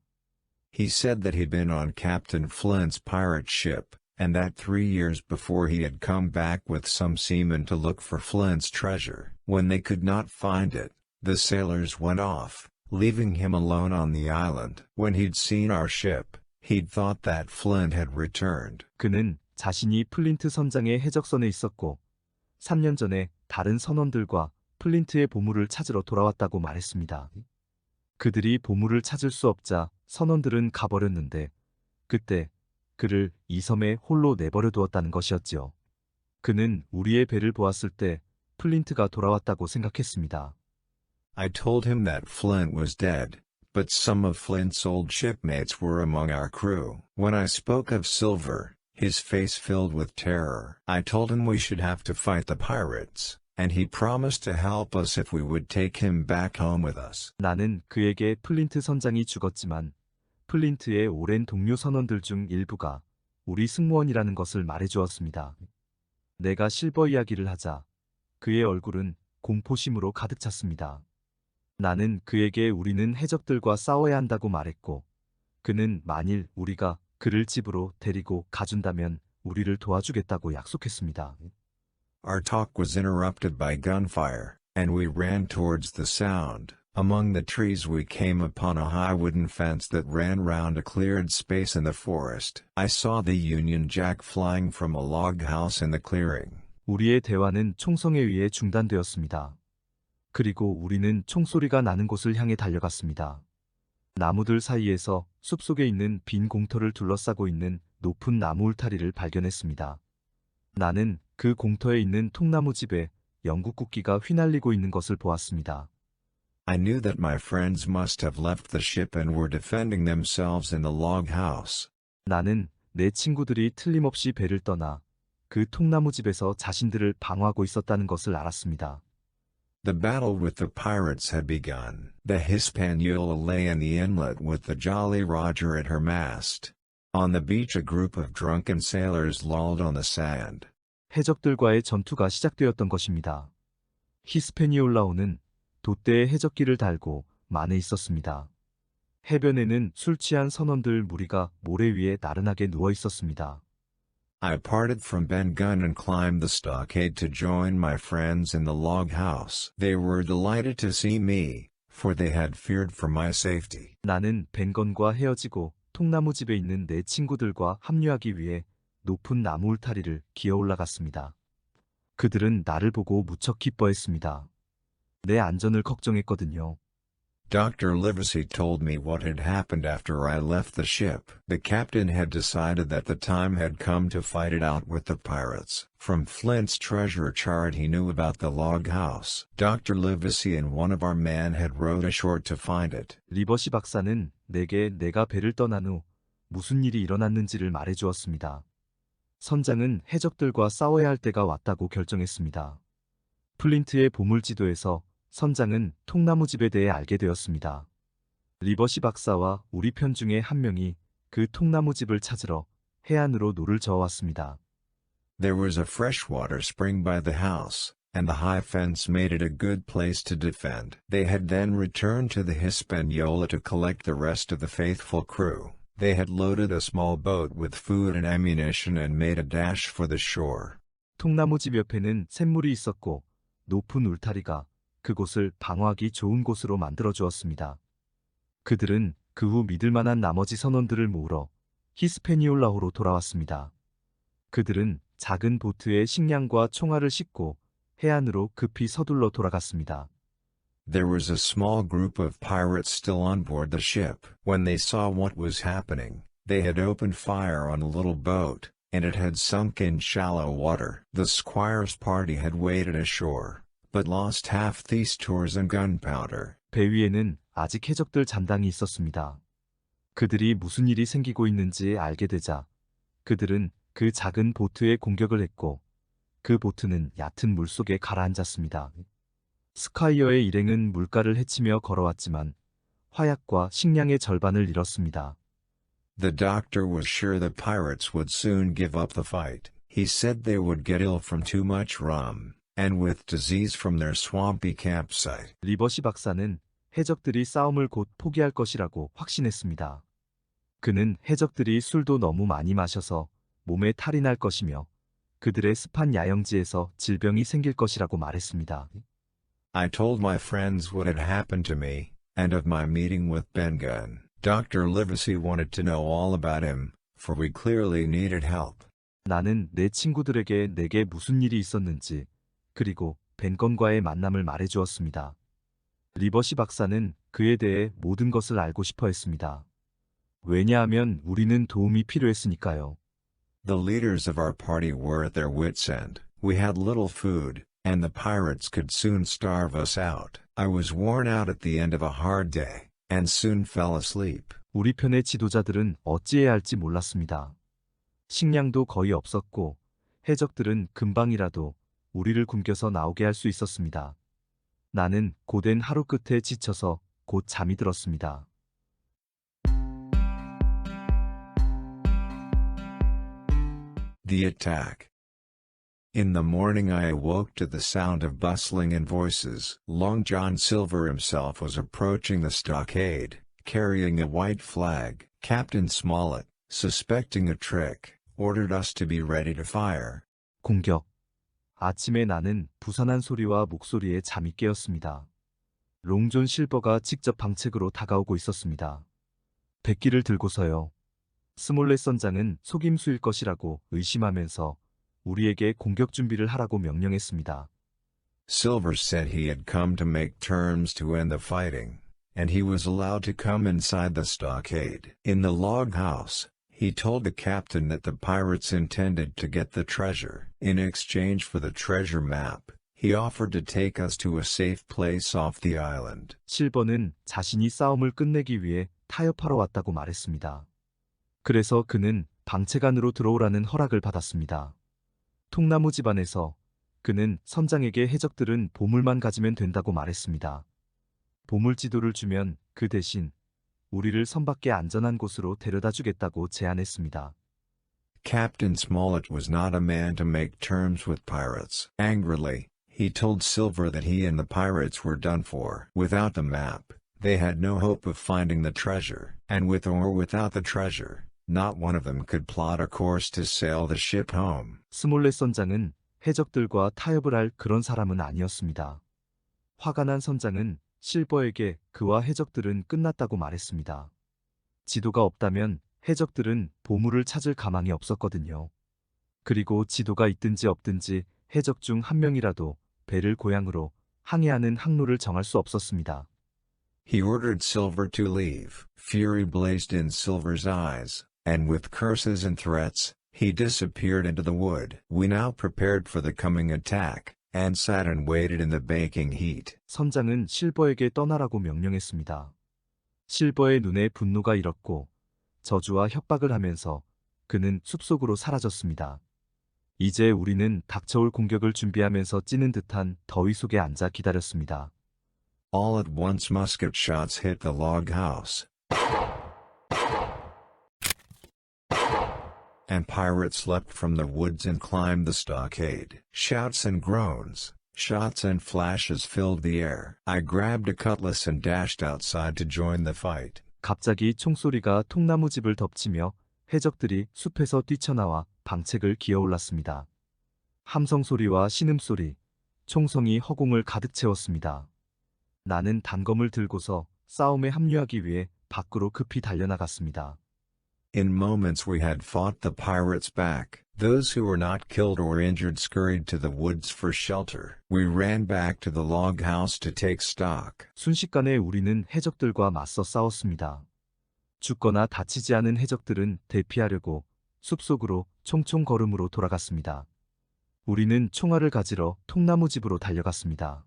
He said that he'd been on Captain Flint's pirate ship, and that 3 years before he had come back with some seamen to look for Flint's treasure. When they could not find it, the sailors went off, leaving him alone on the island. When he'd seen our ship, he'd thought that Flint had returned. 그는 자신이 플린트 선장의 해적선에 있었고 3년 전에 다른 선원들과 플린트의 보물을 찾으러 돌아왔다고 말했습니다. 그들이 보물을 찾을 수 없자 선원들은 가버렸는데 그때 그를 이 섬에 홀로 내버려 두었다는 것이었지요. 그는 우리의 배를 보았을 때 플린트가 돌아왔다고 생각했습니다. I told him that Flint was dead, but some of Flint's old shipmates were among our crew. When I spoke of Silver, his face filled with terror. I told him we should have to fight the pirates, and he promised to help us if we would take him back home with us. 나는 그에게 플린트 선장이 죽었지만 플린트의 오랜 동료 선원들 중 일부가 우리 승무원이라는 것을 말해주었습니다. 내가 실버 이야기를 하자 그의 얼굴은 공포심으로 가득 찼습니다. 나는 그에게 우리는 해적들과 싸워야 한다고 말했고 그는 만일 우리가 그를 집으로 데리고 가준다면 우리를 도와주겠다고 약속했습니다. Our talk was interrupted by gunfire, and we ran towards the sound. Among the trees we came upon a high wooden fence that ran round a cleared space in the forest. I saw the Union Jack flying from a log house in the clearing. 우리의 대화는 총성에 의해 중단되었습니다. 그리고 우리는 총소리가 나는 곳을 향해 달려갔습니다. 나무들 사이에서 숲속에 있는 빈 공터를 둘러싸고 있는 높은 나무 울타리를 발견했습니다. 나는 그 공터에 있는 통나무 집에 영국 국기가 휘날리고 있는 것을 보았습니다. I knew that my friends must have left the ship and were defending themselves in the log house. 나는 내 친구들이 틀림없이 배를 떠나 그 통나무 집에서 자신들을 방어하고 있었다는 것을 알았습니다. The battle with the pirates had begun. The Hispaniola lay in the inlet with the Jolly Roger at her mast. On the beach a group of drunken sailors lolled on the sand. 해적들과의 전투가 시작되었던 것입니다. 히스패니올라호는 돛대에 해적기를 달고 만에 있었습니다. 해변에는 술 취한 선원들 무리가 모래 위에 나른하게 누워 있었습니다. I parted from Ben Gunn and climbed the stockade to join my friends in the log house. They were delighted to see me, for they had feared for my safety. 나는 벤건과 헤어지고 통나무 집에 있는 내 친구들과 합류하기 위해 높은 나무 울타리를 기어 올라갔습니다. 그들은 나를 보고 무척 기뻐했습니다. 내 안전을 걱정했거든요. Dr. Livesey told me what had happened after I left the ship. The captain had decided that the time had come to fight it out with the pirates. From Flint's treasure chart he knew about the log house. Dr. Livesey and one of our men had rowed ashore to find it. 리버시 박사는 내게 내가 배를 떠난 후 무슨 일이 일어났는지를 말해주었습니다. 선장은 해적들과 싸워야 할 때가 왔다고 결정했습니다. 플린트의 보물지도에서 선장은 통나무집에 대해 알게 되었습니다. 리버시 박사와 우리 편 중에 한 명이 그 통나무집을 찾으러 해안으로 노를 저어왔습니다. There was a freshwater spring by the house, and the high fence made it a good place to defend. They had then returned to the Hispaniola to collect the rest of the faithful crew. They had loaded a small boat with food and ammunition and made a dash for the shore. 통나무집 옆에는 샘물이 있었고 높은 울타리가 그곳을 방어하기 좋은 곳으로 만들어 주었습니다. 그들은 그 후 믿을 만한 나머지 선원들을 모으러 히스패니올라호로 돌아왔습니다. 그들은 작은 보트에 식량과 총알을 싣고 해안으로 급히 서둘러 돌아갔습니다. There was a small group of pirates still on board the ship. When they saw what was happening, they had opened fire on a little boat, and it had sunk in shallow water. The squire's party had waded ashore, but lost half the stores and gunpowder. 배 위에는 아직 해적들 잔당이 있었습니다. 그들이 무슨 일이 생기고 있는지 알게 되자 그들은 그 작은 보트에 공격을 했고 그 보트는 얕은 물속에 가라앉았습니다. 스콰이어의 일행은 물가를 헤치며 걸어왔지만 화약과 식량의 절반을 잃었습니다. The doctor was sure the pirates would soon give up the fight. He said they would get ill from too much rum, and with disease from their swampy campsite. 리버시 박사는 해적들이 싸움을 곧 포기할 것이라고 확신했습니다. 그는 해적들이 술도 너무 많이 마셔서 몸에 탈이 날 것이며 그들의 습한 야영지에서 질병이 생길 것이라고 말했습니다. I told my friends what had happened to me, and of my meeting with Ben Gunn. Dr. Livesey wanted to know all about him, for we clearly needed help. 나는 내 친구들에게 내게 무슨 일이 있었는지 그리고 벤건과의 만남을 말해주었습니다. 리버시 박사는 그에 대해 모든 것을 알고 싶어 했습니다. 왜냐하면 우리는 도움이 필요했으니까요. The leaders of our party were at their wits' end. We had little food, and the pirates could soon starve us out. I was worn out at the end of a hard day, and soon fell asleep. 우리 편의 지도자들은 어찌해야 할지 몰랐습니다. 식량도 거의 없었고 해적들은 금방이라도 우리를 굶겨서 나오게 할 수 있었습니다. 나는 고된 하루 끝에 지쳐서 곧 잠이 들었습니다. The attack. In the morning I awoke to the sound of bustling and voices. Long John Silver himself was approaching the stockade, carrying a white flag. Captain Smollett, suspecting a trick, ordered us to be ready to fire. 공격. 아침에 나는 부산한 소리와 목소리에 잠이 깨었습니다. 롱존 실버가 직접 방책으로 다가오고 있었습니다. 백기를 들고서요. 스몰렛 선장은 속임수일 것이라고 의심하면서 우리에게 공격 준비를 하라고 명령했습니다. Silver said he had come to make terms to end the fighting, and he was allowed to come inside the stockade. In the log house, he told the captain that the pirates intended to get the treasure. In exchange for the treasure map, he offered to take us to a safe place off the island. 실버는 자신이 싸움을 끝내기 위해 타협하러 왔다고 말했습니다. 그래서 그는 방책 안으로 들어오라는 허락을 받았습니다. 통나무 집안에서 그는 선장에게 해적들은 보물만 가지면 된다고 말했습니다. 보물 지도를 주면 그 대신 우리를 선밖에 안전한 곳으로 데려다 주겠다고 제안했습니다. Captain Smollett was not a man to make terms with pirates. Angrily, he told Silver that he and the pirates were done for. Without the map, they had no hope of finding the treasure, and with or without the treasure, not one of them could plot a course to sail the ship home. 스몰렛 선장은 해적들과 타협을 할 그런 사람은 아니었습니다. 화가 난 선장은 실버에게 그와 해적들은 끝났다고 말했습니다. 지도가 없다면 해적들은 보물을 찾을 가망이 없었거든요. 그리고 지도가 있든지 없든지 해적 중 한 명이라도 배를 고향으로 항해하는 항로를 정할 수 없었습니다. He ordered Silver to leave. Fury blazed in Silver's eyes, and with curses and threats, he disappeared into the wood. We now prepared for the coming attack, and sat and waited in the baking heat. 선장은 실버에게 떠나라고 명령했습니다. 실버의 눈에 분노가 일었고 저주와 협박을 하면서 그는 숲속으로 사라졌습니다. 이제 우리는 닥쳐올 공격을 준비하면서 찌는 듯한 더위 속에 앉아 기다렸습니다. All at once musket shots hit the log house, and pirates leapt from the woods and climbed the stockade. Shouts and groans, shots and flashes filled the air. I grabbed a cutlass and dashed outside to join the fight. 갑자기 총소리가 통나무집을 덮치며 해적들이 숲에서 뛰쳐나와 방책을 기어올랐습니다. 함성소리와 신음소리, 총성이 허공을 가득 채웠습니다. 나는 단검을 들고서 싸움에 합류하기 위해 밖으로 급히 달려나갔습니다. In moments we had fought the pirates back. Those who were not killed or injured scurried to the woods for shelter. We ran back to the log house to take stock. 순식간에 우리는 해적들과 맞서 싸웠습니다. 죽거나 다치지 않은 해적들은 대피하려고 숲속으로 총총 걸음으로 돌아갔습니다. 우리는 총알을 가지러 통나무집으로 달려갔습니다.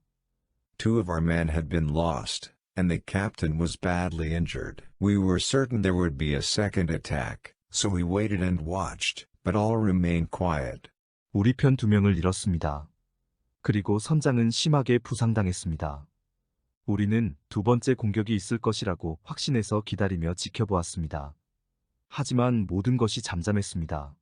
2 of our men had been lost, and the captain was badly injured. We were certain there would be a second attack, so we waited and watched, but all remained quiet. 우리 편 2명을 잃었습니다. 그리고 선장은 심하게 부상당했습니다. 우리는 2번째 공격이 있을 것이라고 확신해서 기다리며 지켜보았습니다. 하지만 모든 것이 잠잠했습니다.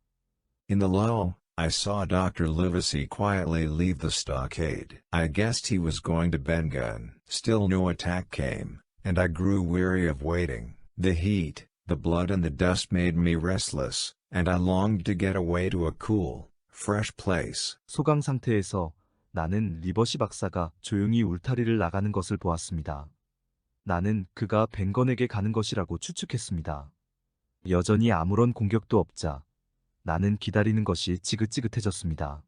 In the lull, I saw Dr. Livesey quietly leave the stockade. I guessed he was going to Bengun. Still no attack came, and I grew weary of waiting. The heat, the blood and the dust made me restless, and I longed to get away to a cool, fresh place. 소강 상태에서 나는 리버시 박사가 조용히 울타리를 나가는 것을 보았습니다. 나는 그가 벵건에게 가는 것이라고 추측했습니다. 여전히 아무런 공격도 없자 나는 기다리는 것이 지긋지긋해졌습니다.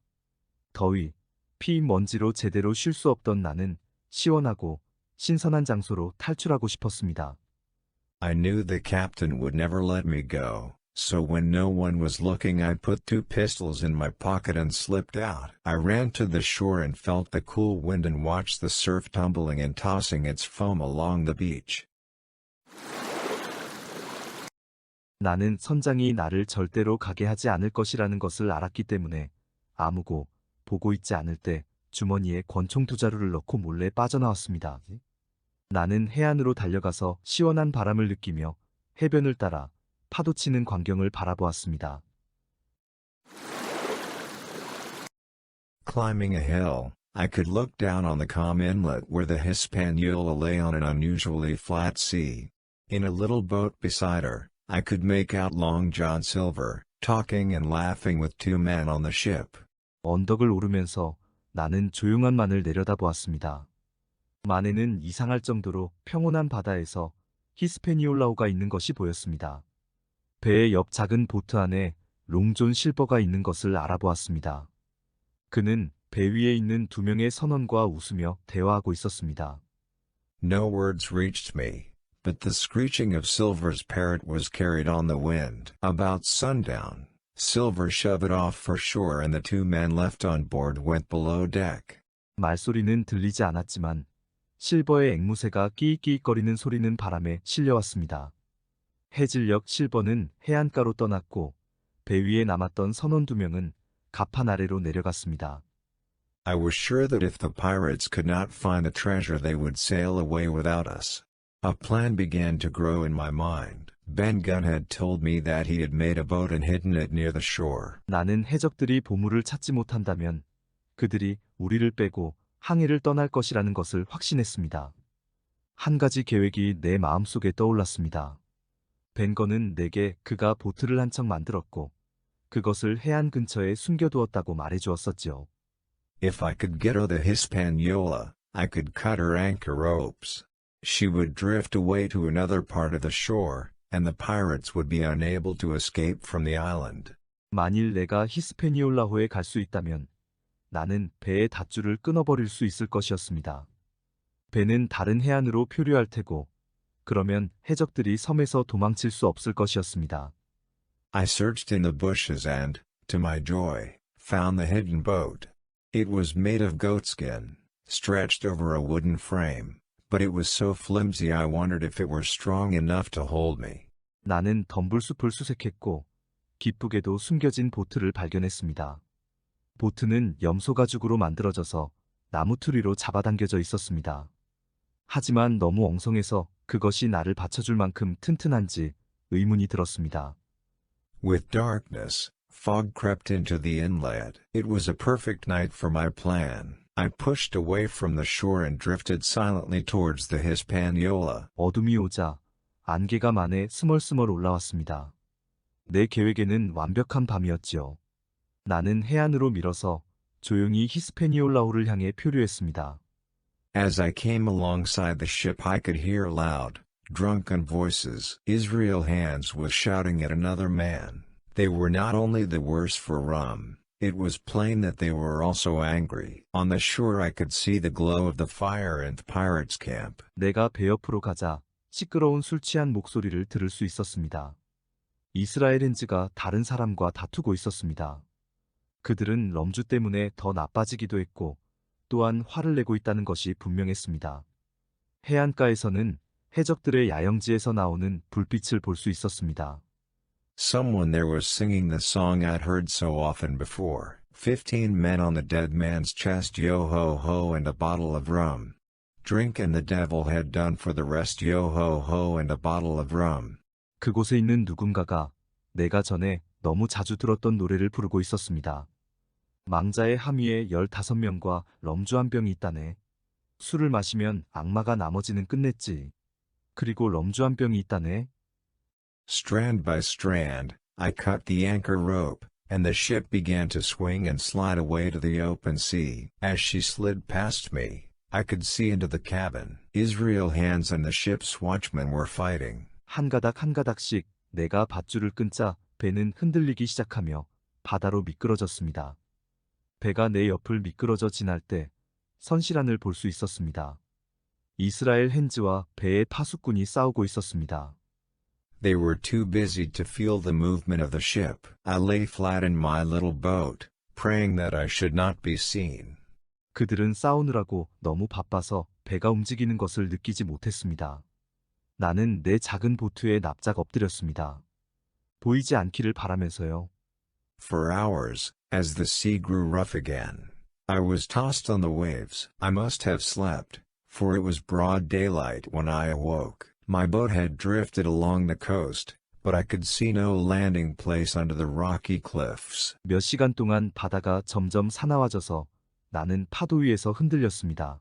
더위, 피, 먼지로 제대로 쉴 수 없던 나는 시원하고 신선한 장소로 탈출하고 싶었습니다. I knew the captain would never let me go, so when no one was looking I put 2 pistols in my pocket and slipped out. I ran to the shore and felt the cool wind and watched the surf tumbling and tossing its foam along the beach. 나는 선장이 나를 절대로 가게 하지 않을 것이라는 것을 알았기 때문에 아무고 보고 있지 않을 때 주머니에 권총 2자루를 넣고 몰래 빠져나왔습니다. 나는 해안으로 달려가서 시원한 바람을 느끼며 해변을 따라 파도치는 광경을 바라보았습니다. Climbing a hill, I could look down on the calm inlet where the Hispaniola lay on an unusually flat sea. In a little boat beside her, I could make out Long John Silver, talking and laughing with 2 men on the ship. 언덕을 오르면서 나는 조용한 만을 내려다보았습니다. 만에는 이상할 정도로 평온한 바다에서 히스패니올라호가 있는 것이 보였습니다. 배의 옆 작은 보트 안에 롱존 실버가 있는 것을 알아보았습니다. 그는 배 위에 있는 2명의 선원과 웃으며 대화하고 있었습니다. No words reached me, but the screeching of Silver's parrot was carried on the wind. About sundown, Silver shoved it off for shore and the 2 men left on board went below deck. 말소리는 들리지 않았지만 실버의 앵무새가 끼익끼익거리는 소리는 바람에 실려왔습니다. 해질녘 실버는 해안가로 떠났고 배 위에 남았던 선원 2명은 갑판 아래로 내려갔습니다. I was sure that if the pirates could not find the treasure they would sail away without us. A plan began to grow in my mind. Ben Gunn had told me that he had made a boat and hidden it near the shore. 나는 해적들이 보물을 찾지 못한다면 그들이 우리를 빼고 항해를 떠날 것이라는 것을 확신했습니다. 한 가지 계획이 내 마음속에 떠올랐습니다. 벤건은 내게 그가 보트를 한 척 만들었고 그것을 해안 근처에 숨겨두었다고 말해주었었지요. If I could get her the Hispaniola, I could cut her anchor ropes. She would drift away to another part of the shore, and the pirates would be unable to escape from the island. 만일 내가 히스패니올라호에 갈 수 있다면 나는 배의 닷줄을 끊어버릴 수 있을 것이었습니다. 배는 다른 해안으로 표류할 테고 그러면 해적들이 섬에서 도망칠 수 없을 것이었습니다. I searched in the bushes and, to my joy, found the hidden boat. It was made of goatskin, stretched over a wooden frame, but it was so flimsy I wondered if it were strong enough to hold me. 나는 덤불숲을 수색했고 기쁘게도 숨겨진 보트를 발견했습니다. 보트는 염소 가죽으로 만들어져서 나무 투리로 잡아당겨져 있었습니다. 하지만 너무 엉성해서 그것이 나를 받쳐줄 만큼 튼튼한지 의문이 들었습니다. With darkness, fog crept into the inlet. It was a perfect night for my plan. I pushed away from the shore and drifted silently towards the Hispaniola. 어둠이 오자 안개가 만에 스멀스멀 올라왔습니다. 내 계획에는 완벽한 밤이었지요. 나는 해안으로 밀어서 조용히 히스패니올라호를 향해 표류했습니다. As I came alongside the ship, I could hear loud, drunken voices. Israel Hands was shouting at another man. They were not only the worse for rum, it was plain that they were also angry. On the shore I could see the glow of the fire in the pirates' camp. 내가 배 옆으로 가자 시끄러운 술 취한 목소리를 들을 수 있었습니다. 이스라엘 핸즈가 다른 사람과 다투고 있었습니다. 그들은 럼주 때문에 더 나빠지기도 했고 또한 화를 내고 있다는 것이 분명했습니다. 해안가에서는 해적들의 야영지에서 나오는 불빛을 볼 수 있었습니다. Someone there was singing the song I'd heard so often before. 15 men on the dead man's chest, yo ho ho, and a bottle of rum. Drink and the devil had done for the rest, yo ho ho, and a bottle of rum. 그곳에 있는 누군가가 내가 전에 너무 자주 들었던 노래를 부르고 있었습니다. 망자의 함위에 15명과 럼주 한 병이 있다네. 술을 마시면 악마가 나머지는 끝냈지. 그리고 럼주 한 병이 있다네. Strand by strand, I cut the anchor rope, and the ship began to swing and slide away to the open sea. As she slid past me, I could see into the cabin. Israel Hands and the ship's watchman were fighting. 한 가닥 한 가닥씩 내가 밧줄을 끊자 배는 흔들리기 시작하며 바다로 미끄러졌습니다. 배가 내 옆을 미끄러져 지날 때 선실안을 볼 수 있었습니다. 이스라엘 핸즈와 배의 파수꾼이 싸우고 있었습니다. They were too busy to feel the movement of the ship. I lay flat in my little boat, praying that I should not be seen. 그들은 싸우느라고 너무 바빠서 배가 움직이는 것을 느끼지 못했습니다. 나는 내 작은 보트에 납작 엎드렸습니다. 보이지 않기를 바라면서요. For hours, as the sea grew rough again, I was tossed on the waves. I must have slept, for it was broad daylight when I awoke. My boat had drifted along the coast, but I could see no landing place under the rocky cliffs. 몇 시간 동안 바다가 점점 사나워져서 나는 파도 위에서 흔들렸습니다.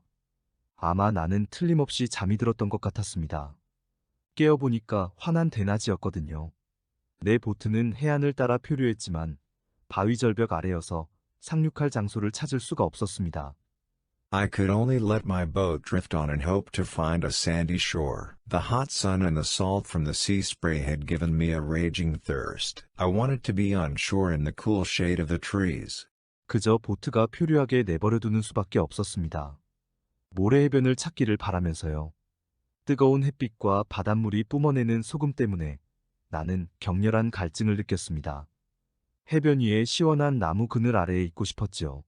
아마 나는 틀림없이 잠이 들었던 것 같았습니다. 깨어보니까 환한 대낮이었거든요. 내 보트는 해안을 따라 표류했지만 바위 절벽 아래여서 상륙할 장소를 찾을 수가 없었습니다. I could only let my boat drift on and hope to find a sandy shore. The hot sun and the salt from the sea spray had given me a raging thirst. I wanted to be on shore in the cool shade of the trees. 그저 보트가 표류하게 내버려두는 수밖에 없었습니다. 모래 해변을 찾기를 바라면서요. 뜨거운 햇빛과 바닷물이 뿜어내는 소금 때문에 나는 격렬한 갈증을 느꼈습니다. 해변 위에 시원한 나무 그늘 아래에 있고 싶었지요.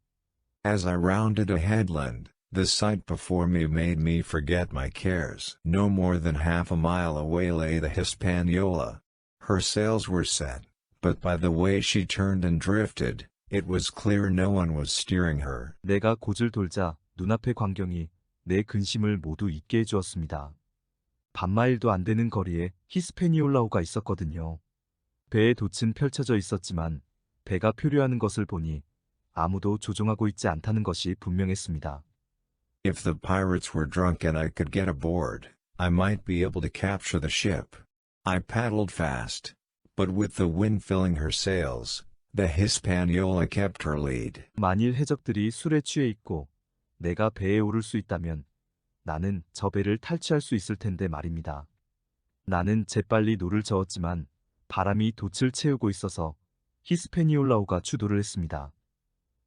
As I rounded a headland, the sight before me made me forget my cares. No more than half a mile away lay the Hispaniola. Her sails were set, but by the way she turned and drifted, it was clear no one was steering her. 내가 곧을 돌자 눈앞의 광경이 내 근심을 모두 잊게 해주었습니다. 반마일도 안 되는 거리에 히스패니올라호가 있었거든요. 배의 돛은 펼쳐져 있었지만 배가 표류하는 것을 보니 아무도 조종하고 있지 않다는 것이 분명했습니다. If the pirates were drunk and I could get aboard, I might be able to capture the ship. I paddled fast, but with the wind filling her sails, the Hispaniola kept her lead. 만일 해적들이 술에 취해 있고 내가 배에 오를 수 있다면 나는 저 배를 탈취할 수 있을 텐데 말입니다. 나는 재빨리 노를 저었지만 바람이 돛을 채우고 있어서 히스패니올라호가 추돌을 했습니다.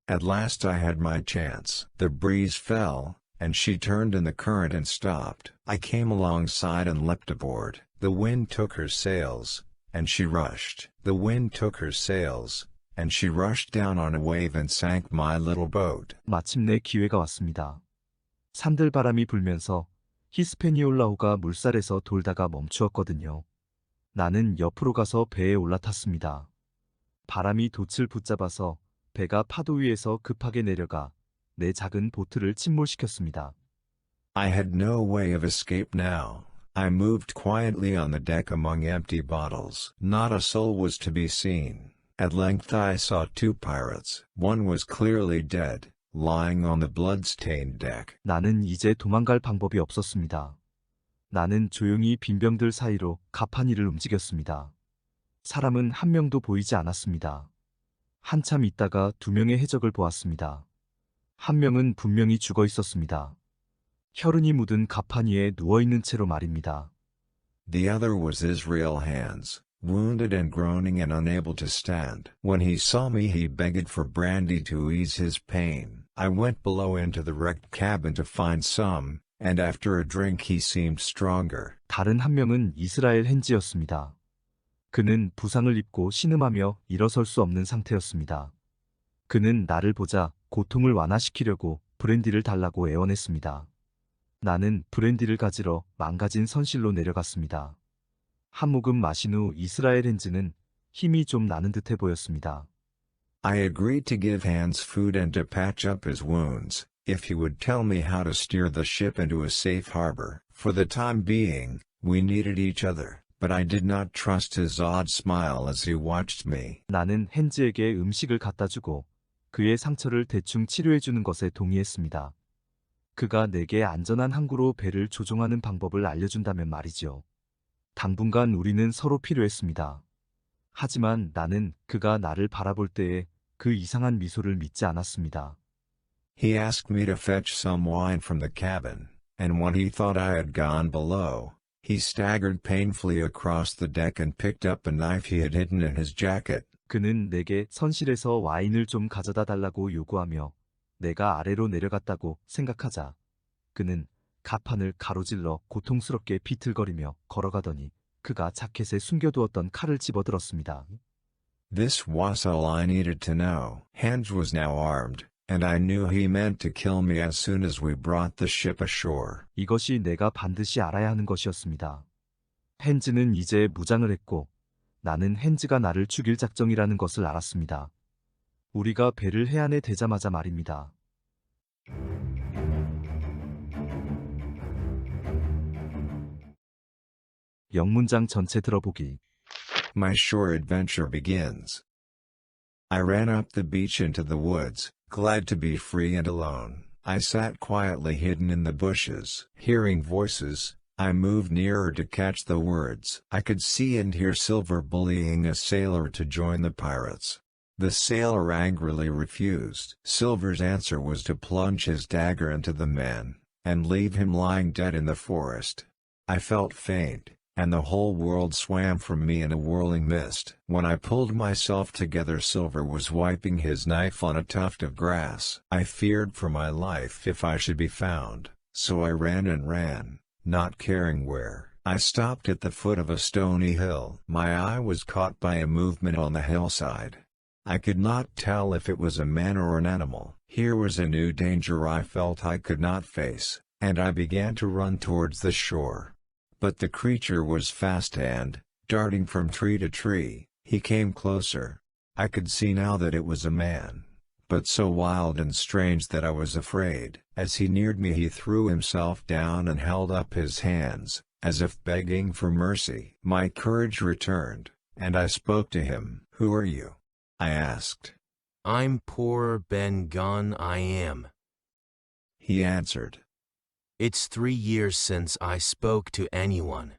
At last I had my chance. The breeze fell, and she turned in the current and stopped. I came alongside and leapt aboard. The wind took her sails, and she rushed. The wind took her sails, and she rushed down on a wave and sank my little boat. 마침내 기회가 왔습니다. 산들바람이 불면서 히스패니올라호가 물살에서 돌다가 멈추었거든요. 나는 옆으로 가서 배에 올라탔습니다. 바람이 돛을 붙잡아서 배가 파도 위에서 급하게 내려가 내 작은 보트를 침몰시켰습니다. I had no way of escape now. I moved quietly on the deck among empty bottles. Not a soul was to be seen. At length I saw two pirates. One was clearly dead, lying on the blood-stained deck. 나는 이제 도망갈 방법이 없었습니다. 나는 조용히 빈병들 사이로 가판위를 움직였습니다. 사람은 한 명도 보이지 않았습니다. 한참 있다가 두 명의 해적을 보았습니다. 한 명은 분명히 죽어 있었습니다. 혈흔이 묻은 가판 위에 누워있는 채로 말입니다. The other was Israel Hands, wounded and groaning and unable to stand. When he saw me he begged for brandy to ease his pain. I went below into the wrecked cabin to find some, and after a drink he seemed stronger. 다른 한 명은 이스라엘 핸즈였습니다. 그는 부상을 입고 신음하며 일어설 수 없는 상태였습니다. 그는 나를 보자 고통을 완화시키려고 브랜디를 달라고 애원했습니다. 나는 브랜디를 가지러 망가진 선실로 내려갔습니다. 한 모금 마신 후 이스라엘 핸즈는 힘이 좀 나는 듯해 보였습니다. I agreed to give Hands food and to patch up his wounds, if he would tell me how to steer the ship into a safe harbor. For the time being, we needed each other, but I did not trust his odd smile as he watched me. 나는 핸즈에게 음식을 갖다 주고 그의 상처를 대충 치료해 주는 것에 동의했습니다. 그가 내게 안전한 항구로 배를 조종하는 방법을 알려준다면 말이죠. 당분간 우리는 서로 필요했습니다. 하지만 나는 그가 나를 바라볼 때에 그 이상한 미소를 믿지 않았습니다. He asked me to fetch some wine from the cabin, and when he thought I had gone below, he staggered painfully across the deck and picked up a knife he had hidden in his jacket. 그는 내게 선실에서 와인을 좀 가져다 달라고 요구하며 내가 아래로 내려갔다고 생각하자 그는 가판을 가로질러 고통스럽게 비틀거리며 걸어가더니 그가 자켓에 숨겨두었던 칼을 집어들었습니다. This was all I needed to know. Hands was now armed, and I knew he meant to kill me as soon as we brought the ship ashore. 이것이 내가 반드시 알아야 하는 것이었습니다. 핸즈는 이제 무장을 했고 나는 핸즈가 나를 죽일 작정이라는 것을 알았습니다. 우리가 배를 해안에 대자마자 말입니다. 영문장 전체 들어보기. My shore adventure begins. I ran up the beach into the woods, glad to be free and alone. I sat quietly hidden in the bushes. Hearing voices, I moved nearer to catch the words. I could see and hear Silver bullying a sailor to join the pirates. The sailor angrily refused. Silver's answer was to plunge his dagger into the man, and leave him lying dead in the forest. I felt faint, and the whole world swam from me in a whirling mist. When I pulled myself together, Silver was wiping his knife on a tuft of grass. I feared for my life if I should be found, so I ran and ran, not caring where. I stopped at the foot of a stony hill. My eye was caught by a movement on the hillside. I could not tell if it was a man or an animal. Here was a new danger I felt I could not face, and I began to run towards the shore. But the creature was fast and, darting from tree to tree, he came closer. I could see now that it was a man, but so wild and strange that I was afraid. As he neared me, he threw himself down and held up his hands, as if begging for mercy. My courage returned, and I spoke to him. "Who are you?" I asked. I'm poor Ben Gunn, I am. He answered. It's 3 years since I spoke to anyone.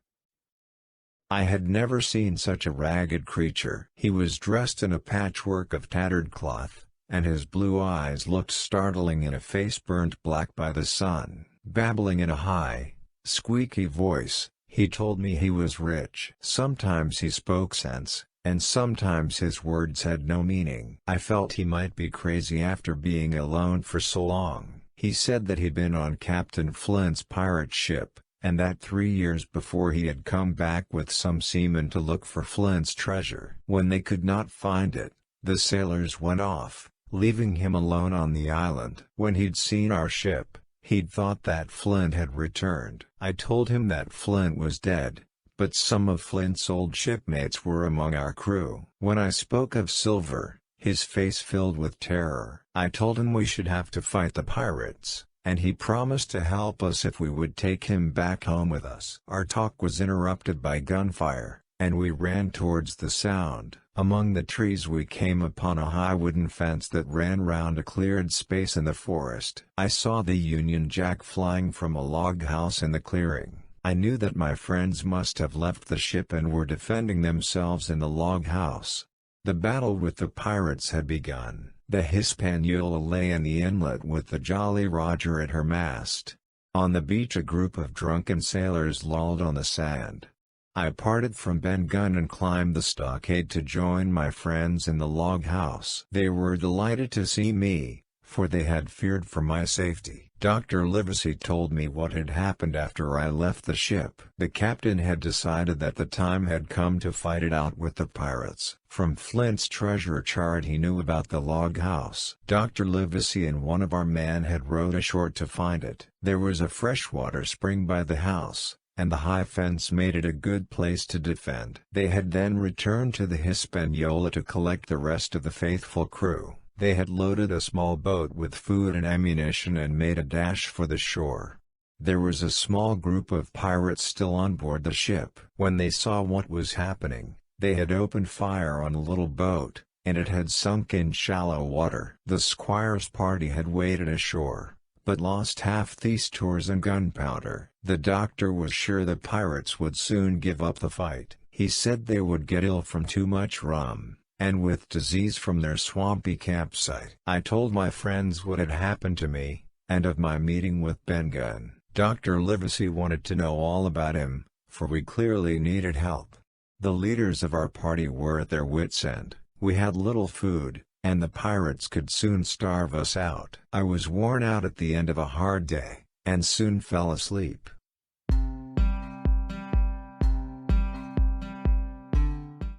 I had never seen such a ragged creature. He was dressed in a patchwork of tattered cloth, and his blue eyes looked startling in a face burnt black by the sun. Babbling in a high, squeaky voice, he told me he was rich. Sometimes he spoke sense, and sometimes his words had no meaning. I felt he might be crazy after being alone for so long. He said that he'd been on Captain Flint's pirate ship, and that 3 years before he had come back with some seamen to look for Flint's treasure. When they could not find it, the sailors went off, leaving him alone on the island. When he'd seen our ship, he'd thought that Flint had returned. I told him that Flint was dead, but some of Flint's old shipmates were among our crew. When I spoke of Silver, his face filled with terror. I told him we should have to fight the pirates, and he promised to help us if we would take him back home with us. Our talk was interrupted by gunfire, and we ran towards the sound. Among the trees we came upon a high wooden fence that ran round a cleared space in the forest. I saw the Union Jack flying from a log house in the clearing. I knew that my friends must have left the ship and were defending themselves in the log house. The battle with the pirates had begun. The Hispaniola lay in the inlet with the Jolly Roger at her mast. On the beach a group of drunken sailors lolled on the sand. I parted from Ben Gunn and climbed the stockade to join my friends in the log house. They were delighted to see me, for they had feared for my safety. Dr. Livesey told me what had happened after I left the ship. The captain had decided that the time had come to fight it out with the pirates. From Flint's treasure chart he knew about the log house. Dr. Livesey and one of our men had rowed ashore to find it. There was a freshwater spring by the house, and the high fence made it a good place to defend. They had then returned to the Hispaniola to collect the rest of the faithful crew. They had loaded a small boat with food and ammunition and made a dash for the shore. There was a small group of pirates still on board the ship. When they saw what was happening, they had opened fire on a little boat, and it had sunk in shallow water. The squire's party had waded ashore, but lost half the stores and gunpowder. The doctor was sure the pirates would soon give up the fight. He said they would get ill from too much rum, and with disease from their swampy campsite. I told my friends what had happened to me, and of my meeting with Ben Gunn. Dr. Livesey wanted to know all about him, for we clearly needed help. The leaders of our party were at their wits' end. We had little food, and the pirates could soon starve us out. I was worn out at the end of a hard day, and soon fell asleep.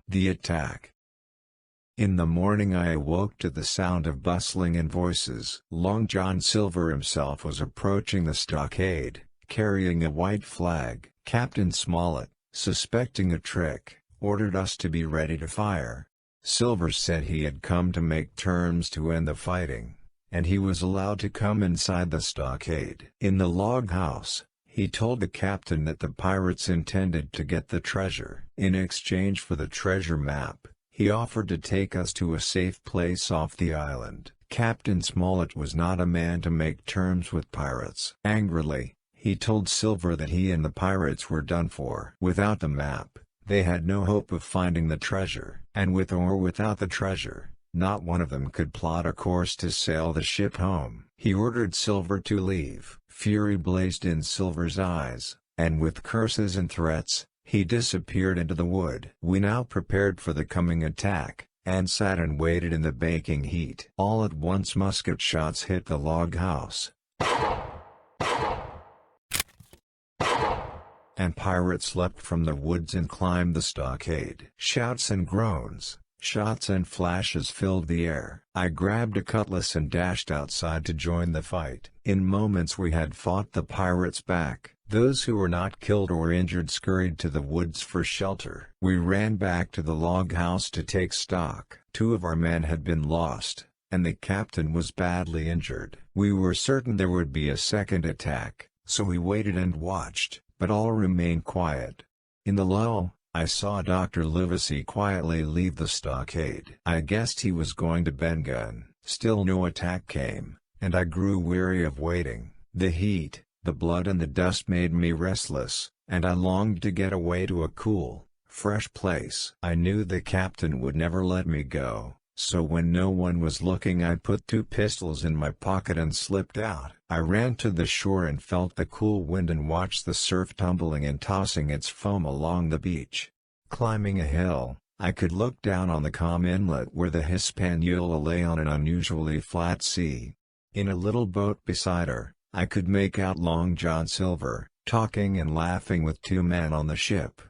The attack. In the morning I awoke to the sound of bustling and voices. Long John Silver himself was approaching the stockade, carrying a white flag. Captain Smollett, suspecting a trick, ordered us to be ready to fire. Silver said he had come to make terms to end the fighting, and he was allowed to come inside the stockade. In the log house, he told the captain that the pirates intended to get the treasure. In exchange for the treasure map, he offered to take us to a safe place off the island. Captain Smollett was not a man to make terms with pirates. Angrily, he told Silver that he and the pirates were done for. Without the map, they had no hope of finding the treasure. And with or without the treasure, not one of them could plot a course to sail the ship home. He ordered Silver to leave. Fury blazed in Silver's eyes, and with curses and threats, he disappeared into the wood. We now prepared for the coming attack, and sat and waited in the baking heat. All at once musket shots hit the log house, and pirates leapt from the woods and climbed the stockade. Shouts and groans, shots and flashes filled the air. I grabbed a cutlass and dashed outside to join the fight. In moments we had fought the pirates back. Those who were not killed or injured scurried to the woods for shelter. We ran back to the log house to take stock. 2 of our men had been lost, and the captain was badly injured. We were certain there would be a second attack, so we waited and watched, but all remained quiet. In the lull, I saw Dr. Livesey quietly leave the stockade. I guessed he was going to Ben Gunn. Still no attack came, and I grew weary of waiting. The heat, the blood and the dust made me restless, and I longed to get away to a cool, fresh place. I knew the captain would never let me go, so when no one was looking I put 2 pistols in my pocket and slipped out. I ran to the shore and felt the cool wind and watched the surf tumbling and tossing its foam along the beach. Climbing a hill, I could look down on the calm inlet where the Hispaniola lay on an unusually flat sea. In a little boat beside her, I could make out Long John Silver, talking and laughing with 2 men on the ship.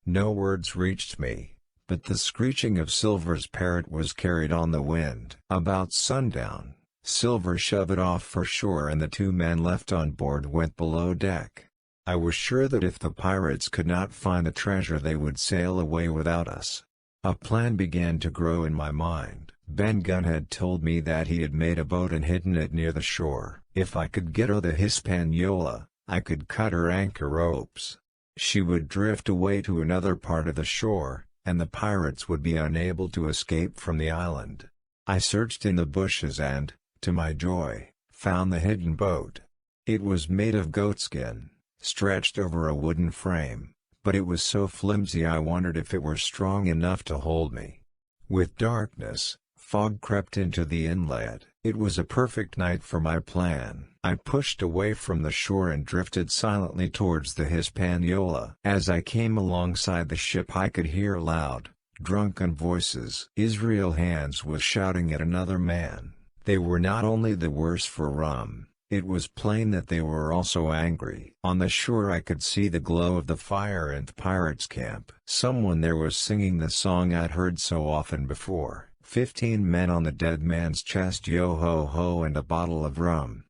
No words reached me, but the screeching of Silver's parrot was carried on the wind. About sundown, Silver shoved it off for shore and the 2 men left on board went below deck. I was sure that if the pirates could not find the treasure they would sail away without us. A plan began to grow in my mind. Ben Gunn had told me that he had made a boat and hidden it near the shore. If I could get her the Hispaniola, I could cut her anchor ropes. She would drift away to another part of the shore, and the pirates would be unable to escape from the island. I searched in the bushes and, to my joy, found the hidden boat. It was made of goatskin, stretched over a wooden frame, but it was so flimsy I wondered if it were strong enough to hold me. With darkness, fog crept into the inlet. It was a perfect night for my plan. I pushed away from the shore and drifted silently towards the Hispaniola. As I came alongside the ship I could hear loud, drunken voices. Israel Hands was shouting at another man. They were not only the worse for rum, it was plain that they were also angry. On the shore I could see the glow of the fire in the pirates' camp. Someone there was singing the song I'd heard so often before. 15 men on the dead man's chest, yo ho ho, and a bottle of rum.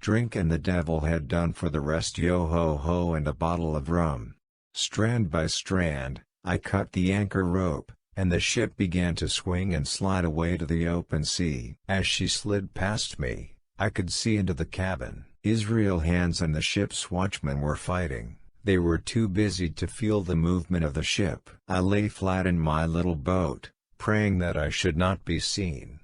Drink and the devil had done for the rest, yo ho ho, and a bottle of rum. Strand by strand, I cut the anchor rope, and the ship began to swing and slide away to the open sea. As she slid past me, I could see into the cabin. Israel Hands and the ship's watchman were fighting. They were too busy to feel the movement of the ship. I lay flat in my little boat, praying that I should not be seen.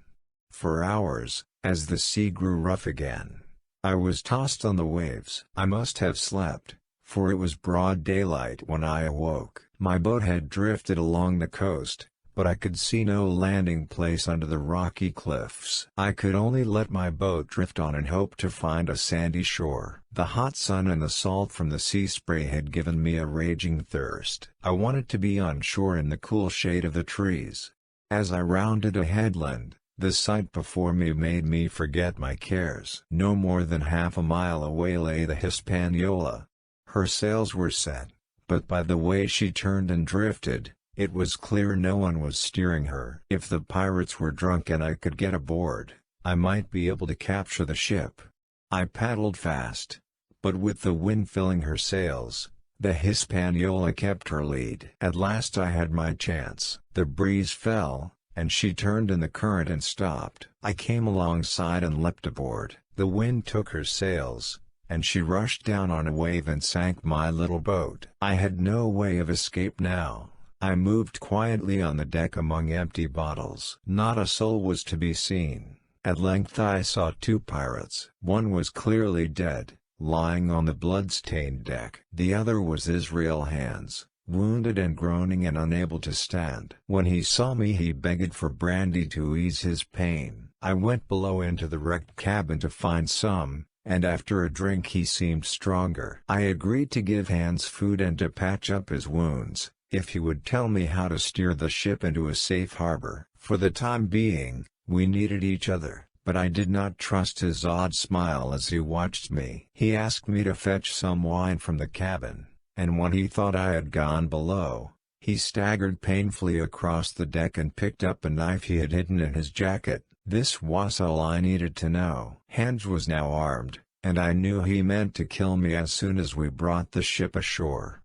For hours, as the sea grew rough again, I was tossed on the waves. I must have slept, for it was broad daylight when I awoke. My boat had drifted along the coast, but I could see no landing place under the rocky cliffs. I could only let my boat drift on and hope to find a sandy shore. The hot sun and the salt from the sea spray had given me a raging thirst. I wanted to be on shore in the cool shade of the trees. As I rounded a headland, the sight before me made me forget my cares. No more than half a mile away lay the Hispaniola. Her sails were set, but by the way she turned and drifted, it was clear no one was steering her. If the pirates were drunk and I could get aboard, I might be able to capture the ship. I paddled fast, but with the wind filling her sails, the Hispaniola kept her lead. At last I had my chance. The breeze fell, and she turned in the current and stopped. I came alongside and leapt aboard. The wind took her sails, and she rushed down on a wave and sank my little boat. I had no way of escape now. I moved quietly on the deck among empty bottles. Not a soul was to be seen. At length I saw 2 pirates. One was clearly dead, lying on the blood-stained deck. The other was Israel Hands, wounded and groaning and unable to stand. When he saw me he begged for brandy to ease his pain. I went below into the wrecked cabin to find some, and after a drink he seemed stronger. I agreed to give Hands food and to patch up his wounds, if he would tell me how to steer the ship into a safe harbor. For the time being, we needed each other, but I did not trust his odd smile as he watched me. He asked me to fetch some wine from the cabin, and when he thought I had gone below, he staggered painfully across the deck and picked up a knife he had hidden in his jacket. This was all I needed to know. Hands was now armed, and I knew he meant to kill me as soon as we brought the ship ashore.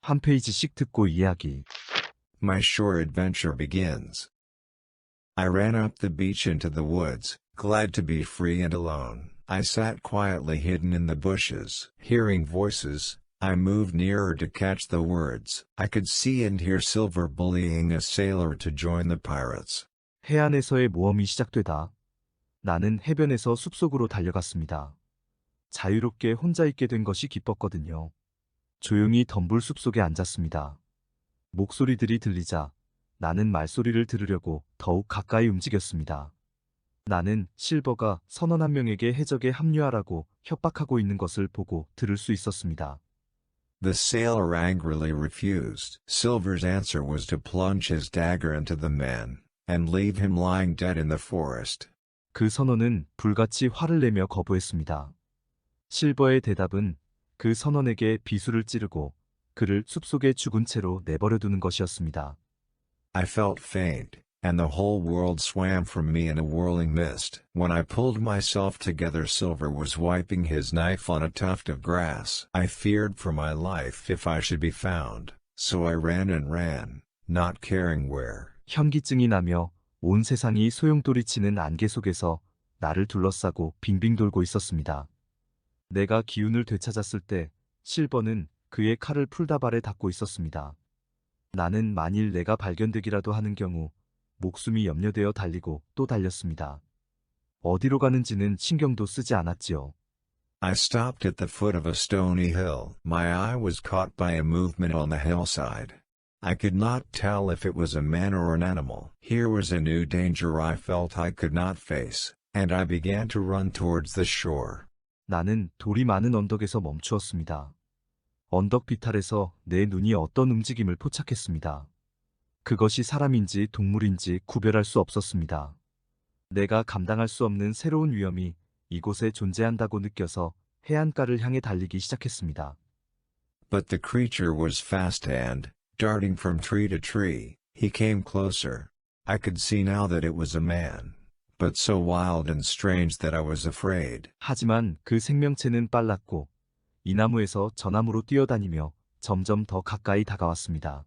한 페이지씩 듣고 이해하기. My shore adventure begins. I ran up the beach into the woods, glad to be free and alone. I sat quietly hidden in the bushes. Hearing voices, I moved nearer to catch the words. I could see and hear Silver bullying a sailor to join the pirates. 해안에서의 모험이 시작되다. 나는 해변에서 숲속으로 달려갔습니다. 자유롭게 혼자 있게 된 것이 기뻤거든요. 조용히 덤불 숲속에 앉았습니다. 목소리들이 들리자 나는 말소리를 들으려고 더욱 가까이 움직였습니다. 나는 실버가 선원 한 명에게 해적에 합류하라고 협박하고 있는 것을 보고 들을 수 있었습니다. The sailor angrily refused. Silver's answer was to plunge his dagger into the man, and leave him lying dead in the forest. 그 선원은 불같이 화를 내며 거부했습니다. 실버의 대답은 그 선원에게 비수를 찌르고 그를 숲속에 죽은 채로 내버려두는 것이었습니다. I felt faint, and the whole world swam from me in a whirling mist. When I pulled myself together, Silver was wiping his knife on a tuft of grass. I feared for my life if I should be found. So I ran and ran, not caring where. 현기증이 나며 온 세상이 소용돌이치는 안개 속에서 나를 둘러싸고 빙빙 돌고 있었습니다. 내가 기운을 되찾았을 때 실버는 그의 칼을 풀다발에 닫고 있었습니다. 나는 만일 내가 발견되기라도 하는 경우 목숨이 염려되어 달리고 또 달렸습니다. 어디로 가는지는 신경도 쓰지 않았지요. I stopped at the foot of a stony hill. My eye was caught by a movement on the hillside. I could not tell if it was a man or an animal. Here was a new danger I felt I could not face, and I began to run towards the shore. 나는 돌이 많은 언덕에서 멈추었습니다. 언덕 비탈에서 내 눈이 어떤 움직임을 포착했습니다. 그것이 사람인지 동물인지 구별할 수 없었습니다. 내가 감당할 수 없는 새로운 위험이 이곳에 존재한다고 느껴서 해안가를 향해 달리기 시작했습니다. But the creature was fast and, darting from tree to tree, he came closer. I could see now that it was a man, but so wild and strange that I was afraid. 하지만 그 생명체는 빨랐고 이 나무에서 저 나무로 뛰어다니며 점점 더 가까이 다가왔습니다.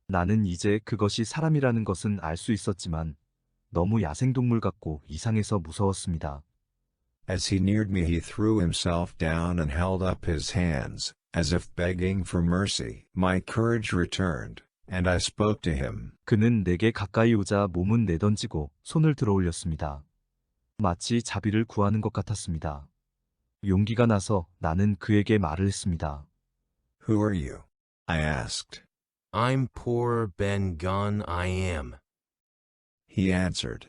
나는 이제 그것이 사람이라는 것은 알 수 있었지만 너무 야생동물 같고 이상해서 무서웠습니다. As he neared me, he threw himself down and held up his hands, as if begging for mercy. My courage returned, and I spoke to him. 그는 내게 가까이 오자 몸은 내던지고 손을 들어 올렸습니다. 마치 자비를 구하는 것 같았습니다. 용기가 나서 나는 그에게 말을 했습니다. Who are you? I asked. I'm poor Ben Gunn, I am. He answered.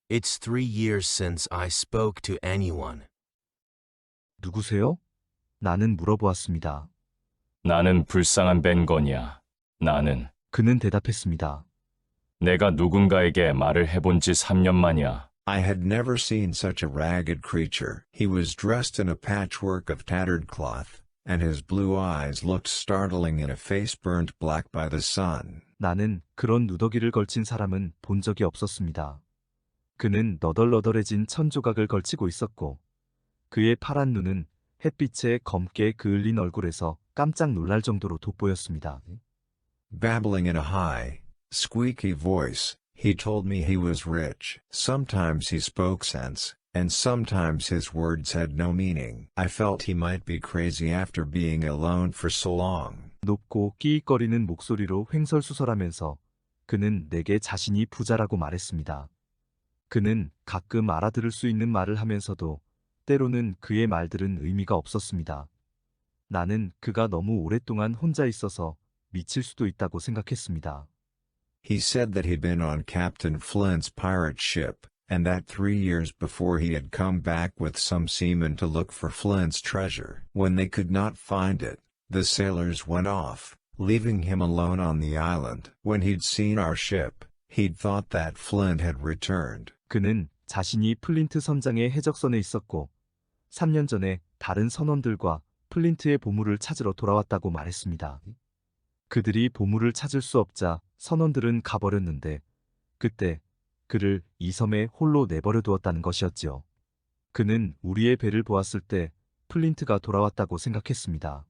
It's 3 years since I spoke to anyone. 누구세요? 나는 물어보았습니다. 나는 불쌍한 벤건이야. 나는. 그는 대답했습니다. 내가 누군가에게 말을 해본 지 3년 만이야. I had never seen such a ragged creature. He was dressed in a patchwork of tattered cloth, and his blue eyes looked startling in a face burnt black by the sun. 나는 그런 누더기를 걸친 사람은 본 적이 없었습니다. 그는 너덜너덜해진 천조각을 걸치고 있었고 그의 파란 눈은 햇빛에 검게 그을린 얼굴에서 깜짝 놀랄 정도로 돋보였습니다. Babbling in a high, squeaky voice, he told me he was rich. Sometimes he spoke sense, and sometimes his words had no meaning. I felt he might be crazy after being alone for so long. 높고 끼익거리는 목소리로 횡설수설하면서 그는 내게 자신이 부자라고 말했습니다. 그는 가끔 알아들을 수 있는 말을 하면서도 때로는 그의 말들은 의미가 없었습니다. 나는 그가 너무 오랫동안 혼자 있어서 미칠 수도 있다고 생각했습니다. He said that he'd been on Captain Flint's pirate ship, and that 3 years before he had come back with some seamen to look for Flint's treasure. When they could not find it, the sailors went off, leaving him alone on the island. When he'd seen our ship, he'd thought that Flint had returned. 그는 자신이 플린트 선장의 해적선에 있었고 3년 전에 다른 선원들과 플린트의 보물을 찾으러 돌아왔다고 말했습니다. 그들이 보물을 찾을 수 없자 선원들은 가버렸는데 그때 그를 이 섬에 홀로 내버려 두었다는 것이었지요. 그는 우리의 배를 보았을 때 플린트가 돌아왔다고 생각했습니다.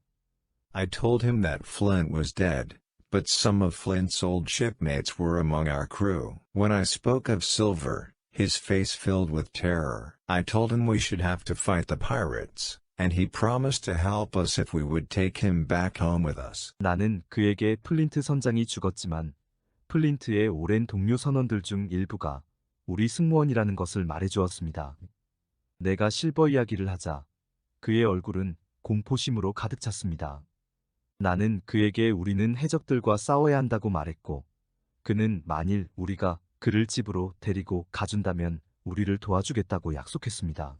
I told him that Flint was dead, but some of Flint's old shipmates were among our crew. When I spoke of Silver, his face filled with terror. I told him we should have to fight the pirates, and he promised to help us if we would take him back home with us. 나는 그에게 플린트 선장이 죽었지만 플린트의 오랜 동료 선원들 중 일부가 우리 승무원이라는 것을 말해주었습니다. 내가 실버 이야기를 하자 그의 얼굴은 공포심으로 가득 찼습니다. 나는 그에게 우리는 해적들과 싸워야 한다고 말했고 그는 만일 우리가 그를 집으로 데리고 가준다면 우리를 도와주겠다고 약속했습니다.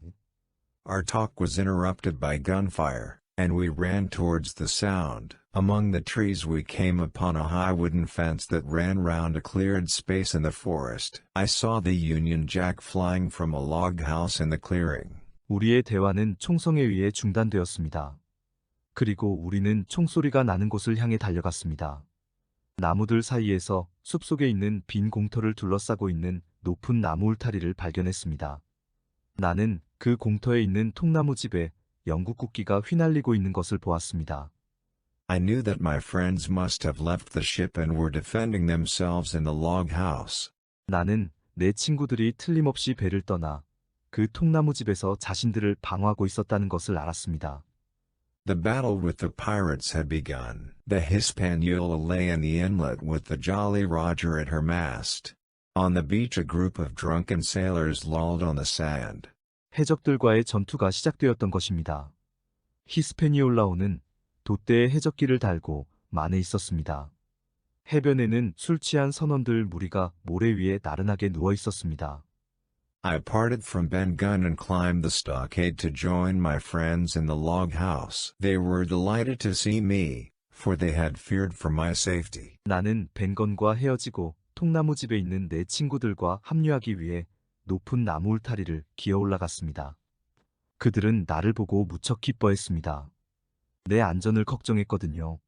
Our talk was interrupted by gunfire, and we ran towards the sound. Among the trees we came upon a high wooden fence that ran round a cleared space in the forest. I saw the Union Jack flying from a log house in the clearing. 우리의 대화는 총성에 의해 중단되었습니다. 그리고 우리는 총소리가 나는 곳을 향해 달려갔습니다. 나무들 사이에서 숲속에 있는 빈 공터를 둘러싸고 있는 높은 나무 울타리를 발견했습니다. 나는 그 공터에 있는 통나무 집에 영국 국기가 휘날리고 있는 것을 보았습니다. I knew that my friends must have left the ship and were defending themselves in the log house. 나는 내 친구들이 틀림없이 배를 떠나 그 통나무집에서 자신들을 방어하고 있었다는 것을 알았습니다. The battle with the pirates had begun. The Hispaniola lay in the inlet with the Jolly Roger at her mast. On the beach a group of drunken sailors lolled on the sand. 해적들과의 전투가 시작되었던 것입니다. 히스패니올라호는 돛대에 해적기를 달고 만에 있었습니다. 해변에는 술 취한 선원들 무리가 모래 위에 나른하게 누워 있었습니다. I parted from Ben Gunn and climbed the stockade to join my friends in the log house. They were delighted to see me, for they had feared for my safety. 나는 벤건과 헤어지고 통나무집에 있는 내 친구들과 합류하기 위해 높은 나무 울타리를 기어 올라갔습니다. 그들은 나를 보고 무척 기뻐했습니다. 내 안전을 걱정했거든요.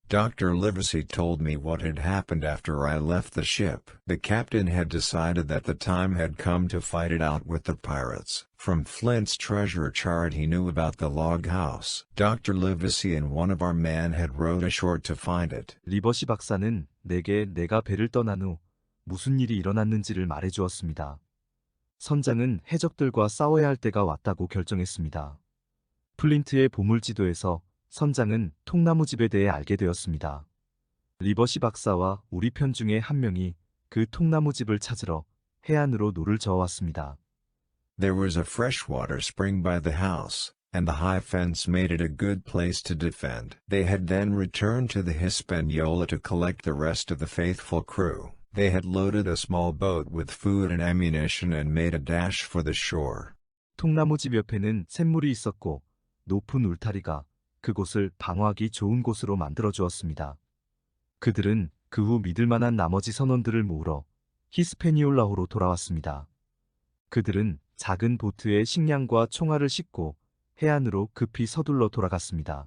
Dr. Livesey told me what had happened after I left the ship. The captain had decided that the time had come to fight it out with the pirates. From Flint's treasure chart he knew about the log house. Dr. Livesey and one of our men had rowed ashore to find it. 리버시 박사는 내게 내가 배를 떠난 후 무슨 일이 일어났는지를 말해주었습니다. 선장은 해적들과 싸워야 할 때가 왔다고 결정했습니다. 플린트의 보물지도에서 선장은 통나무집에 대해 알게 되었습니다. 리버시 박사와 우리 편 중에 한 명이 그 통나무집을 찾으러 해안으로 노를 저어왔습니다. There was a freshwater spring by the house, and the high fence made it a good place to defend. They had then returned to the Hispaniola to collect the rest of the faithful crew. They had loaded a small boat with food and ammunition and made a dash for the shore. 통나무집 옆에는 샘물이 있었고 높은 울타리가 그곳을 방어하기 좋은 곳으로 만들어 주었습니다. 그들은 그 후 믿을 만한 나머지 선원들을 모으러 히스패니올라호로 돌아왔습니다. 그들은 작은 보트에 식량과 총알을 싣고 해안으로 급히 서둘러 돌아갔습니다.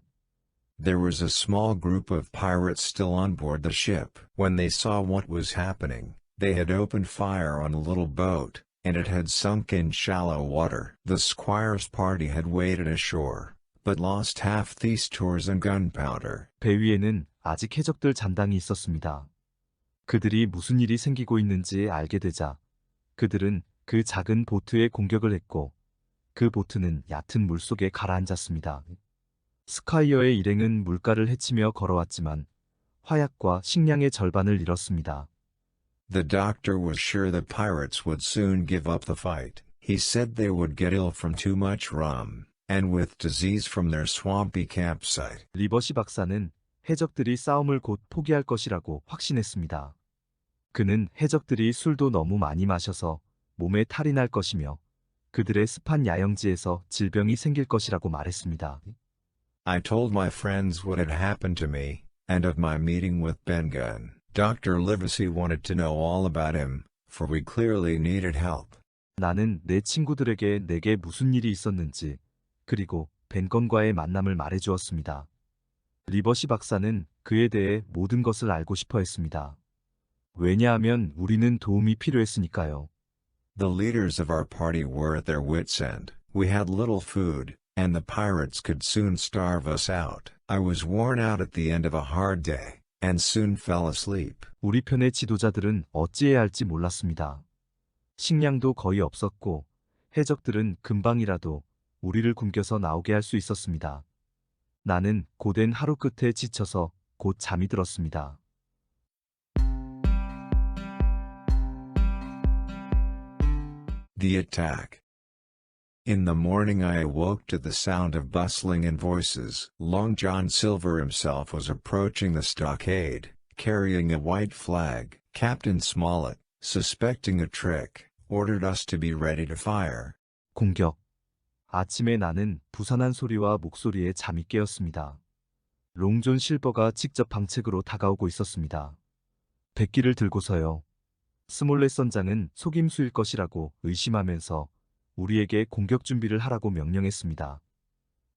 There was a small group of pirates still on board the ship. When they saw what was happening, they had opened fire on a little boat, and it had sunk in shallow water. The squire's party had waded ashore, but lost half the stores and gunpowder. 배 위에는 아직 해적들 잔당이 있었습니다. 그들이 무슨 일이 생기고 있는지 알게 되자 그들은 그 작은 보트에 공격을 했고 그 보트는 얕은 물속에 가라앉았습니다. 스콰이어의 일행은 물가를 헤치며 걸어왔지만 화약과 식량의 절반을 잃었습니다. The doctor was sure the pirates would soon give up the fight. He said they would get ill from too much rum, and with disease from their swampy campsite. 리버시 박사는 해적들이 싸움을 곧 포기할 것이라고 확신했습니다. 그는 해적들이 술도 너무 많이 마셔서 몸에 탈이 날 것이며 그들의 습한 야영지에서 질병이 생길 것이라고 말했습니다. I told my friends what had happened to me, and of my meeting with Ben Gunn. Dr. Livesey wanted to know all about him, for we clearly needed help. 나는 내 친구들에게 내게 무슨 일이 있었는지 그리고 벤건과의 만남을 말해주었습니다. 리버시 박사는 그에 대해 모든 것을 알고 싶어 했습니다. 왜냐하면 우리는 도움이 필요했으니까요. The leaders of our party were at their wits' end. We had little food, and the pirates could soon starve us out. I was worn out at the end of a hard day, and soon fell asleep. 우리 편의 지도자들은 어찌해야 할지 몰랐습니다. 식량도 거의 없었고 해적들은 금방이라도 우리를 굶겨서 나오게 할 수 있었습니다. 나는 고된 하루 끝에 지쳐서 곧 잠이 들었습니다. The attack. In the morning I awoke to the sound of bustling and voices. Long John Silver himself was approaching the stockade, carrying a white flag. Captain Smollett, suspecting a trick, ordered us to be ready to fire. 공격. 아침에 나는 부산한 소리와 목소리에 잠이 깨었습니다. 롱존 실버가 직접 방책으로 다가오고 있었습니다. 백기를 들고서요. 스몰렛 선장은 속임수일 것이라고 의심하면서 우리에게 공격 준비를 하라고 명령했습니다.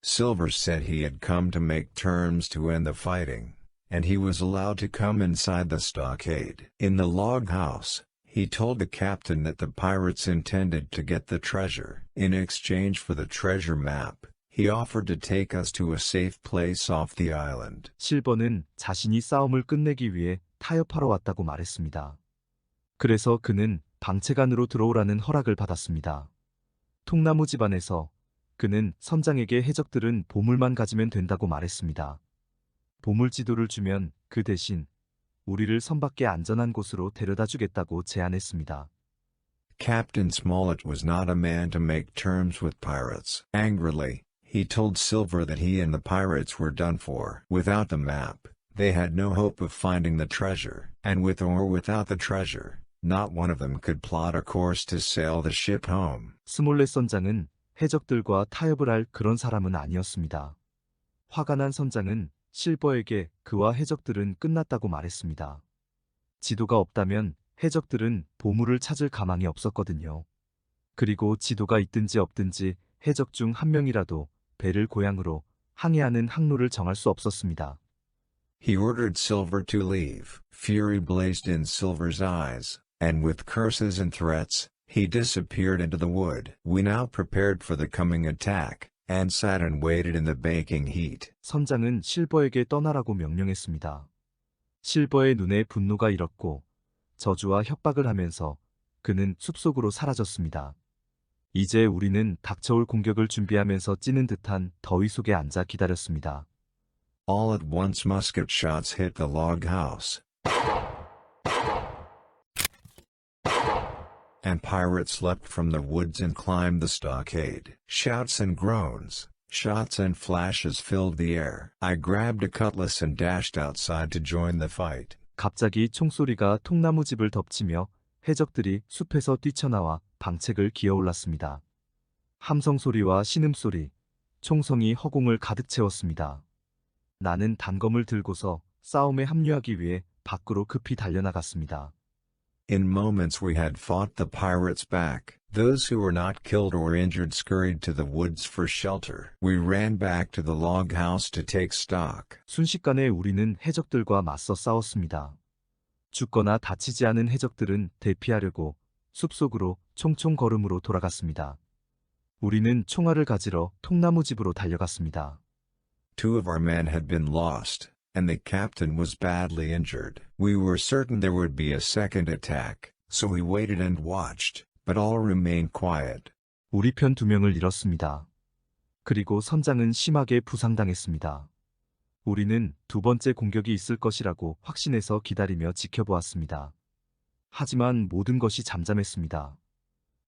Silver said he had come to make terms to end the fighting, and he was allowed to come inside the stockade. In the log house, he told the captain that the pirates intended to get the treasure. In exchange for the treasure map, He offered to take us to a safe place off the island. 실버는 자신이 싸움을 끝내기 위해 타협하러 왔다고 말했습니다. 그래서 그는 방책안으로 들어오라는 허락을 받았습니다. 통나무 집안에서 그는 선장에게 해적들은 보물만 가지면 된다고 말했습니다. 보물 지도를 주면 그 대신 우리를 선밖에 안전한 곳으로 데려다 주겠다고 제안했습니다. Captain Smollett was not a man to make terms with pirates. Angrily, he told Silver that he and the pirates were done for. Without the map, they had no hope of finding the treasure, and with or without the treasure, not one of them could plot a course to sail the ship home. 스몰렛 선장은 해적들과 타협을 할 그런 사람은 아니었습니다. 화가 난 선장은 실버에게 그와 해적들은 끝났다고 말했습니다. 지도가 없다면 해적들은 보물을 찾을 가망이 없었거든요. 그리고 지도가 있든지 없든지 해적 중 한 명이라도 배를 고향으로 항해하는 항로를 정할 수 없었습니다. He ordered Silver to leave. Fury blazed in Silver's eyes, and with curses and threats, he disappeared into the wood. We now prepared for the coming attack, and sat and waited in the baking heat. 선장은 실버에게 떠나라고 명령했습니다. 실버의 눈에 분노가 일었고 저주와 협박을 하면서 그는 숲속으로 사라졌습니다. 이제 우리는 닥쳐올 공격을 준비하면서 찌는 듯한 더위 속에 앉아 기다렸습니다. All at once musket shots hit the log house, and pirates leapt from the woods and climbed the stockade. Shouts and groans, shots and flashes filled the air. I grabbed a cutlass and dashed outside to join the fight. 갑자기 총소리가 통나무 집을 덮치며 해적들이 숲에서 뛰쳐나와 방책을 기어올랐습니다. 함성 소리와 신음소리, 총성이 허공을 가득 채웠습니다. 나는 단검을 들고서 싸움에 합류하기 위해 밖으로 급히 달려나갔습니다. In moments we had fought the pirates back. Those who were not killed or injured scurried to the woods for shelter. We ran back to the log house to take stock. 순식간에 우리는 해적들과 맞서 싸웠습니다. 죽거나 다치지 않은 해적들은 대피하려고 숲속으로 총총 걸음으로 돌아갔습니다. 우리는 총알을 가지러 통나무 집으로 달려갔습니다. Two of our men had been lost, and the captain was badly injured. We were certain there would be a second attack, so we waited and watched, but all remained quiet. 우리 편 2명을 잃었습니다. 그리고 선장은 심하게 부상당했습니다. 우리는 두 번째 공격이 있을 것이라고 확신해서 기다리며 지켜보았습니다. 하지만 모든 것이 잠잠했습니다.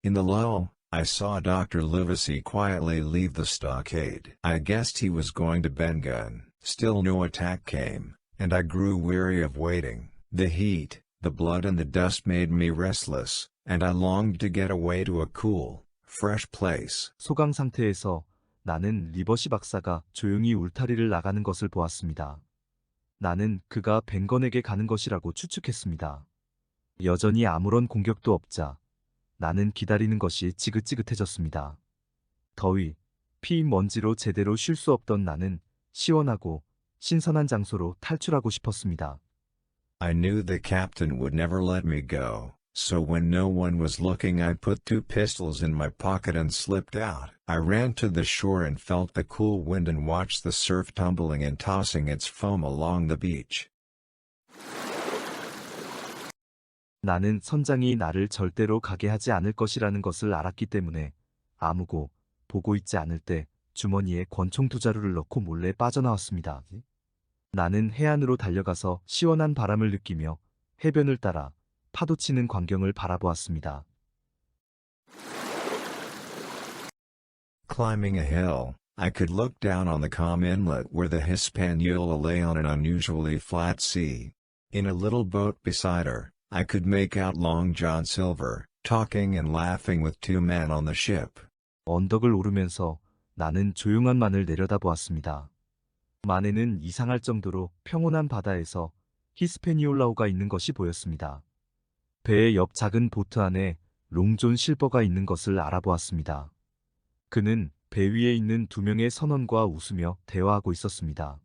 In the lull, I saw Dr. Livesey quietly leave the stockade. I guessed he was going to Bengun. Still no attack came, and I grew weary of waiting. The heat, the blood and the dust made me restless, and I longed to get away to a cool, fresh place. 소강 상태에서 나는 리버시 박사가 조용히 울타리를 나가는 것을 보았습니다. 나는 그가 벵건에게 가는 것이라고 추측했습니다. 여전히 아무런 공격도 없자 나는 기다리는 것이 지긋지긋해졌습니다. 더위, 피, 먼지로 제대로 쉴 수 없던 나는 시원하고 신선한 장소로 탈출하고 싶었습니다. I knew the captain would never let me go, so when no one was looking I put 2 pistols in my pocket and slipped out. I ran to the shore and felt the cool wind and watched the surf tumbling and tossing its foam along the beach. 나는 선장이 나를 절대로 가게 하지 않을 것이라는 것을 알았기 때문에 아무고 보고 있지 않을 때 주머니에 권총 2자루를 넣고 몰래 빠져나왔습니다. 나는 해안으로 달려가서 시원한 바람을 느끼며 해변을 따라 파도치는 광경을 바라보았습니다. Climbing a hill, I could look down on the calm inlet where the Hispaniola lay on an unusually flat sea. In a little boat beside her, I could make out Long John Silver, talking and laughing with 2 men on the ship. 언덕을 오르면서 나는 조용한 만을 내려다보았습니다. 만에는 이상할 정도로 평온한 바다에서 히스패니올라호가 있는 것이 보였습니다. 배의 옆 작은 보트 안에 롱존 실버가 있는 것을 알아보았습니다. 그는 배 위에 있는 2명의 선원과 웃으며 대화하고 있었습니다.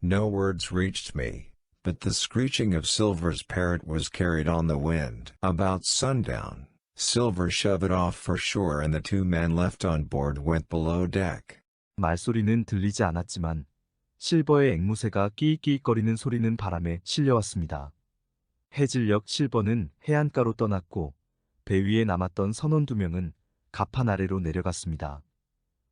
No words reached me, but the screeching of Silver's parrot was carried on the wind. About sundown, Silver shoved it off for shore and the 2 men left on board went below deck. 말소리는 들리지 않았지만 실버의 앵무새가 끼익끼익거리는 소리는 바람에 실려왔습니다. 해질녘 실버는 해안가로 떠났고 배 위에 남았던 선원 2명은 갑판 아래로 내려갔습니다.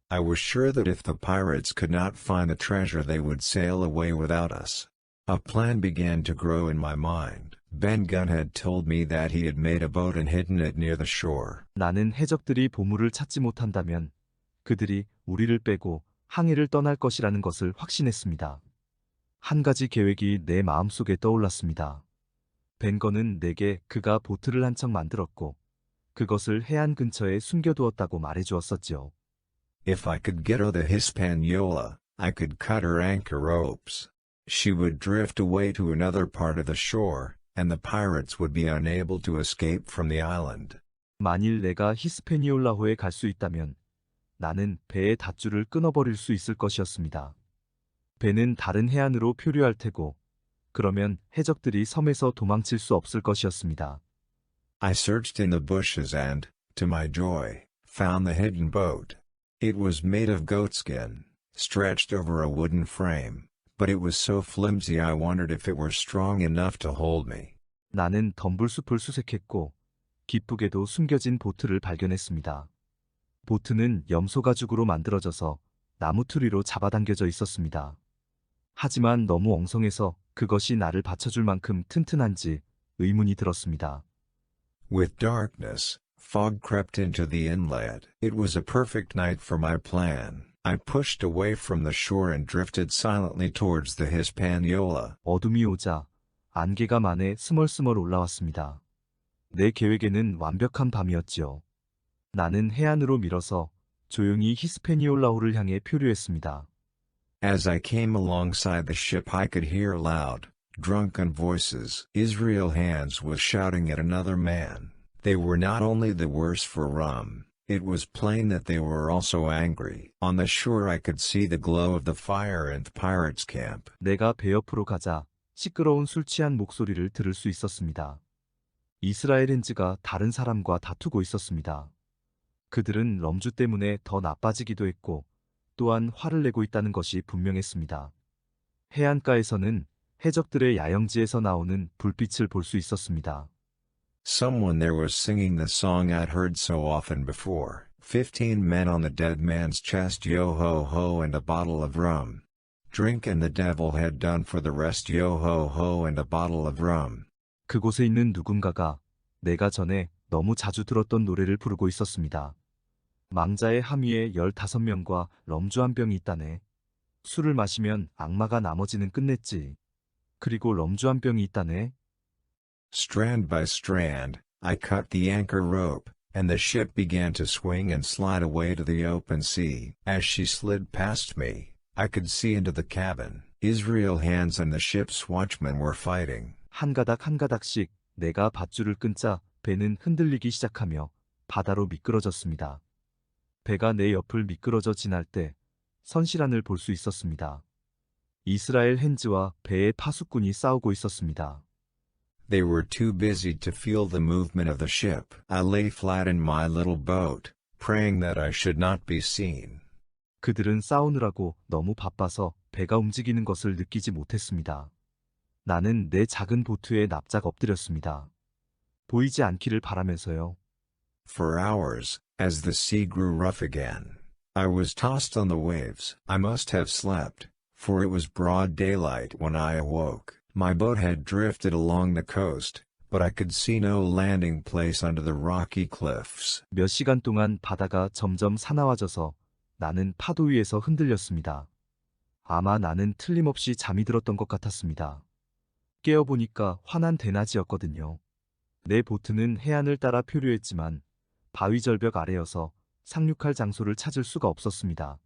I was sure that if the pirates could not find the treasure they would sail away without us. A plan began to grow in my mind. Ben Gunn had told me that he had made a boat and hidden it near the shore. 나는 해적들이 보물을 찾지 못한다면 그들이 우리를 빼고 항해를 떠날 것이라는 것을 확신했습니다. 한 가지 계획이 내 마음속에 떠올랐습니다. 벤건은 내게 그가 보트를 한 척 만들었고 그것을 해안 근처에 숨겨두었다고 말해주었었지요. If I could get her the Hispaniola, I could cut her anchor ropes. She would drift away to another part of the shore, and the pirates would be unable to escape from the island. 만일 내가 히스패니올라호에 갈 수 있다면 나는 배의 닷줄을 끊어버릴 수 있을 것이었습니다. 배는 다른 해안으로 표류할 테고 그러면 해적들이 섬에서 도망칠 수 없을 것이었습니다. I searched in the bushes and, to my joy, found the hidden boat. It was made of goatskin, stretched over a wooden frame, but it was so flimsy I wondered if it were strong enough to hold me. 나는 덤불숲을 수색했고 기쁘게도 숨겨진 보트를 발견했습니다. 보트는 염소 가죽으로 만들어져서 나무투리로 잡아당겨져 있었습니다. 하지만 너무 엉성해서 그것이 나를 받쳐줄 만큼 튼튼한지 의문이 들었습니다. With darkness, fog crept into the inlet. It was a perfect night for my plan. I pushed away from the shore and drifted silently towards the Hispaniola. 어둠이 오자 안개가 만에 스멀스멀 올라왔습니다. 내 계획에는 완벽한 밤이었지요. 나는 해안으로 밀어서 조용히 히스패니올라호를 향해 표류했습니다. As I came alongside the ship I could hear loud, drunken voices. Israel Hands was shouting at another man. They were not only the worse for rum, it was plain that they were also angry. On the shore I could see the glow of the fire in the pirates' camp. 내가 배 옆으로 가자 시끄러운 술 취한 목소리를 들을 수 있었습니다. 이스라엘 핸즈가 다른 사람과 다투고 있었습니다. 그들은 럼주 때문에 더 나빠지기도 했고 또한 화를 내고 있다는 것이 분명했습니다. 해안가에서는 해적들의 야영지에서 나오는 불빛을 볼 수 있었습니다. Someone there was singing the song I'd heard so often before. 15 men on the dead man's chest, yo ho ho, and a bottle of rum. Drink and the devil had done for the rest, yo ho ho, and a bottle of rum. 그곳에 있는 누군가가 내가 전에 너무 자주 들었던 노래를 부르고 있었습니다. 망자의 함위에 15명과 럼주 한 병이 있다네. 술을 마시면 악마가 나머지는 끝냈지. 그리고 럼주 한 병이 있다네. Strand by strand, I cut the anchor rope, and the ship began to swing and slide away to the open sea. As she slid past me, I could see into the cabin. Israel Hands and the ship's watchman were fighting. 한 가닥 한 가닥씩 내가 밧줄을 끊자 배는 흔들리기 시작하며 바다로 미끄러졌습니다. 배가 내 옆을 미끄러져 지날 때 선실안을 볼 수 있었습니다. 이스라엘 핸즈와 배의 파수꾼이 싸우고 있었습니다. They were too busy to feel the movement of the ship. I lay flat in my little boat, praying that I should not be seen. 그들은 싸우느라고 너무 바빠서 배가 움직이는 것을 느끼지 못했습니다. 나는 내 작은 보트에 납작 엎드렸습니다. 보이지 않기를 바라면서요. For hours, as the sea grew rough again, I was tossed on the waves. I must have slept, for it was broad daylight when I awoke. My boat had drifted along the coast, but I could see no landing place under the rocky cliffs. 몇 시간 동안 바다가 점점 사나워져서 나는 파도 위에서 흔들렸습니다. 아마 나는 틀림없이 잠이 들었던 것 같았습니다. 깨어보니까 환한 대낮이었거든요. 내 보트는 해안을 따라 표류했지만 바위 절벽 아래여서 상륙할 장소를 찾을 수가 없었습니다.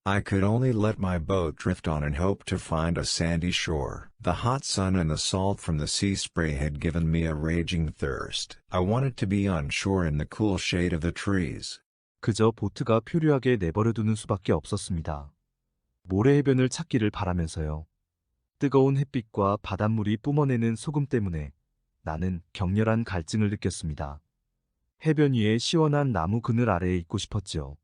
I could only let my boat drift on and hope to find a sandy shore. The hot sun and the salt from the sea spray had given me a raging thirst. I wanted to be on shore in the cool shade of the trees. 그저 보트가 표류하게 내버려두는 수밖에 없었습니다. 모래 해변을 찾기를 바라면서요. 뜨거운 햇빛과 바닷물이 뿜어내는 소금 때문에 나는 격렬한 갈증을 느꼈습니다. 해변 위에 시원한 나무 그늘 아래에 있고 싶었지요.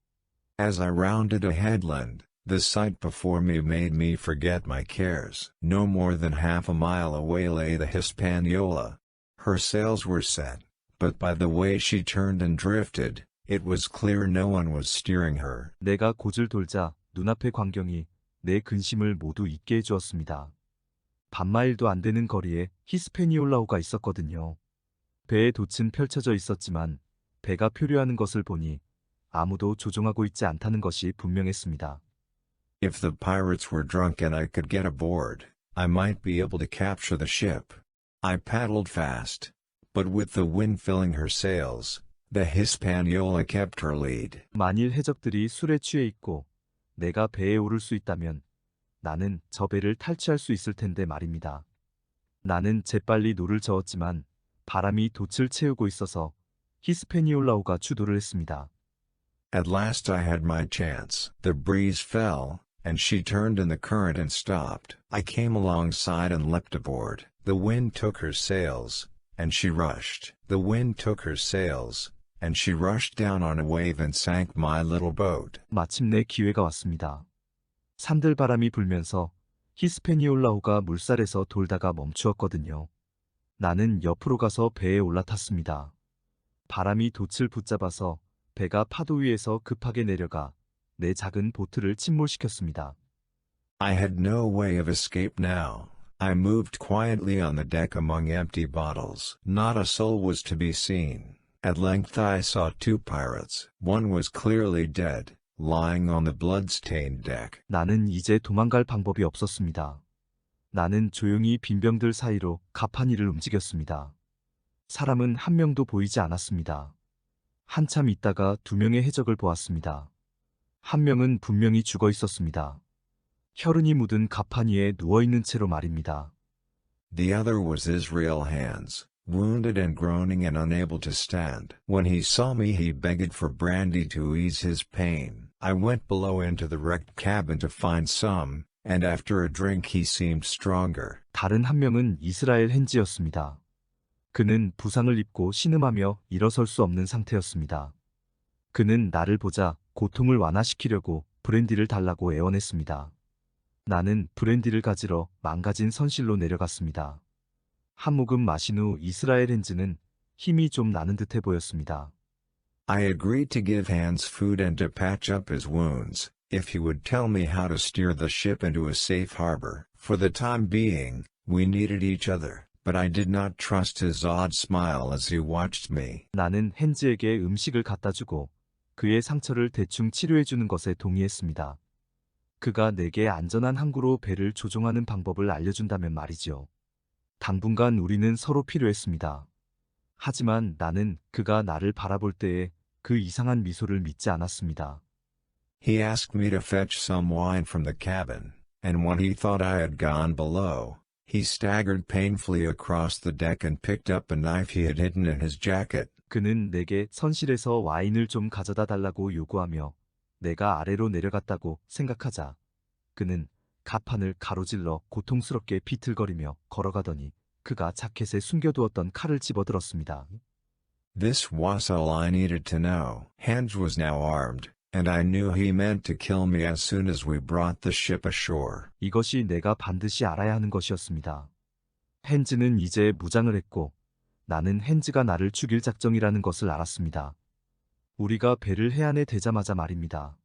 As I rounded a headland, the sight before me made me forget my cares. No more than half a mile away lay the Hispaniola. Her sails were set, but by the way she turned and drifted, it was clear no one was steering her. 내가 곧을 돌자 눈앞의 광경이 내 근심을 모두 잊게 해주었습니다. 반마일도 안 되는 거리에 히스패니올라호가 있었거든요. 배의 돛은 펼쳐져 있었지만 배가 표류하는 것을 보니 아무도 조종하고 있지 않다는 것이 분명했습니다. If the pirates were drunk and I could get aboard, I might be able to capture the ship. I paddled fast, but with the wind filling her sails, the Hispaniola kept her lead. 만일 해적들이 술에 취해 있고 내가 배에 오를 수 있다면 나는 저 배를 탈취할 수 있을 텐데 말입니다. 나는 재빨리 노를 저었지만 바람이 돛을 채우고 있어서 히스패니올라호가 추돌을 했습니다. At last I had my chance. The breeze fell, and she turned in the current and stopped. I came alongside and leapt aboard. The wind took her sails, and she rushed. The wind took her sails, and she rushed down on a wave and sank my little boat. 마침내 기회가 왔습니다. 산들바람이 불면서 히스패니올라호가 물살에서 돌다가 멈추었거든요. 나는 옆으로 가서 배에 올라탔습니다. 바람이 돛을 붙잡아서 배가 파도 위에서 급하게 내려가 내 작은 보트를 침몰시켰습니다. I had no way of escape now. I moved quietly on the deck among empty bottles. Not a soul was to be seen. At length I saw two pirates. One was clearly dead, lying on the blood-stained deck. 나는 이제 도망갈 방법이 없었습니다. 나는 조용히 빈병들 사이로 가판위를 움직였습니다. 사람은 한 명도 보이지 않았습니다. 한참 있다가 두 명의 해적을 보았습니다. 한 명은 분명히 죽어 있었습니다. 혈흔이 묻은 가판 위에 누워있는 채로 말입니다. The other was Israel Hands, wounded and groaning and unable to stand. When he saw me he begged for brandy to ease his pain. I went below into the wrecked cabin to find some, and after a drink he seemed stronger. 다른 한 명은 이스라엘 핸즈였습니다. 그는 부상을 입고 신음하며 일어설 수 없는 상태였습니다. 그는 나를 보자 고통을 완화시키려고 브랜디를 달라고 애원했습니다. 나는 브랜디를 가지러 망가진 선실로 내려갔습니다. 한 모금 마신 후 이스라엘 핸즈는 힘이 좀 나는 듯해 보였습니다. I agreed to give Hands food and to patch up his wounds, if he would tell me how to steer the ship into a safe harbor. For the time being, we needed each other, but I did not trust his odd smile as he watched me. 나는 핸즈에게 음식을 갖다 주고 그의 상처를 대충 치료해 주는 것에 동의했습니다. 그가 내게 안전한 항구로 배를 조종하는 방법을 알려준다면 말이죠. 당분간 우리는 서로 필요했습니다. 하지만 나는 그가 나를 바라볼 때에 그 이상한 미소를 믿지 않았습니다. He asked me to fetch some wine from the cabin, and when he thought I had gone below, he staggered painfully across the deck and picked up a knife he had hidden in his jacket. 그는 내게 선실에서 와인을 좀 가져다 달라고 요구하며 내가 아래로 내려갔다고 생각하자 그는 가판을 가로질러 고통스럽게 비틀거리며 걸어가더니 그가 자켓에 숨겨두었던 칼을 집어들었습니다. This was all I needed to know. Hands was now armed, and I knew he meant to kill me as soon as we brought the ship ashore. 이것이 내가 반드시 알아야 하는 것이었습니다. 핸즈는 이제 무장을 했고 나는 핸즈가 나를 죽일 작정이라는 것을 알았습니다. 우리가 배를 해안에 대자마자 말입니다.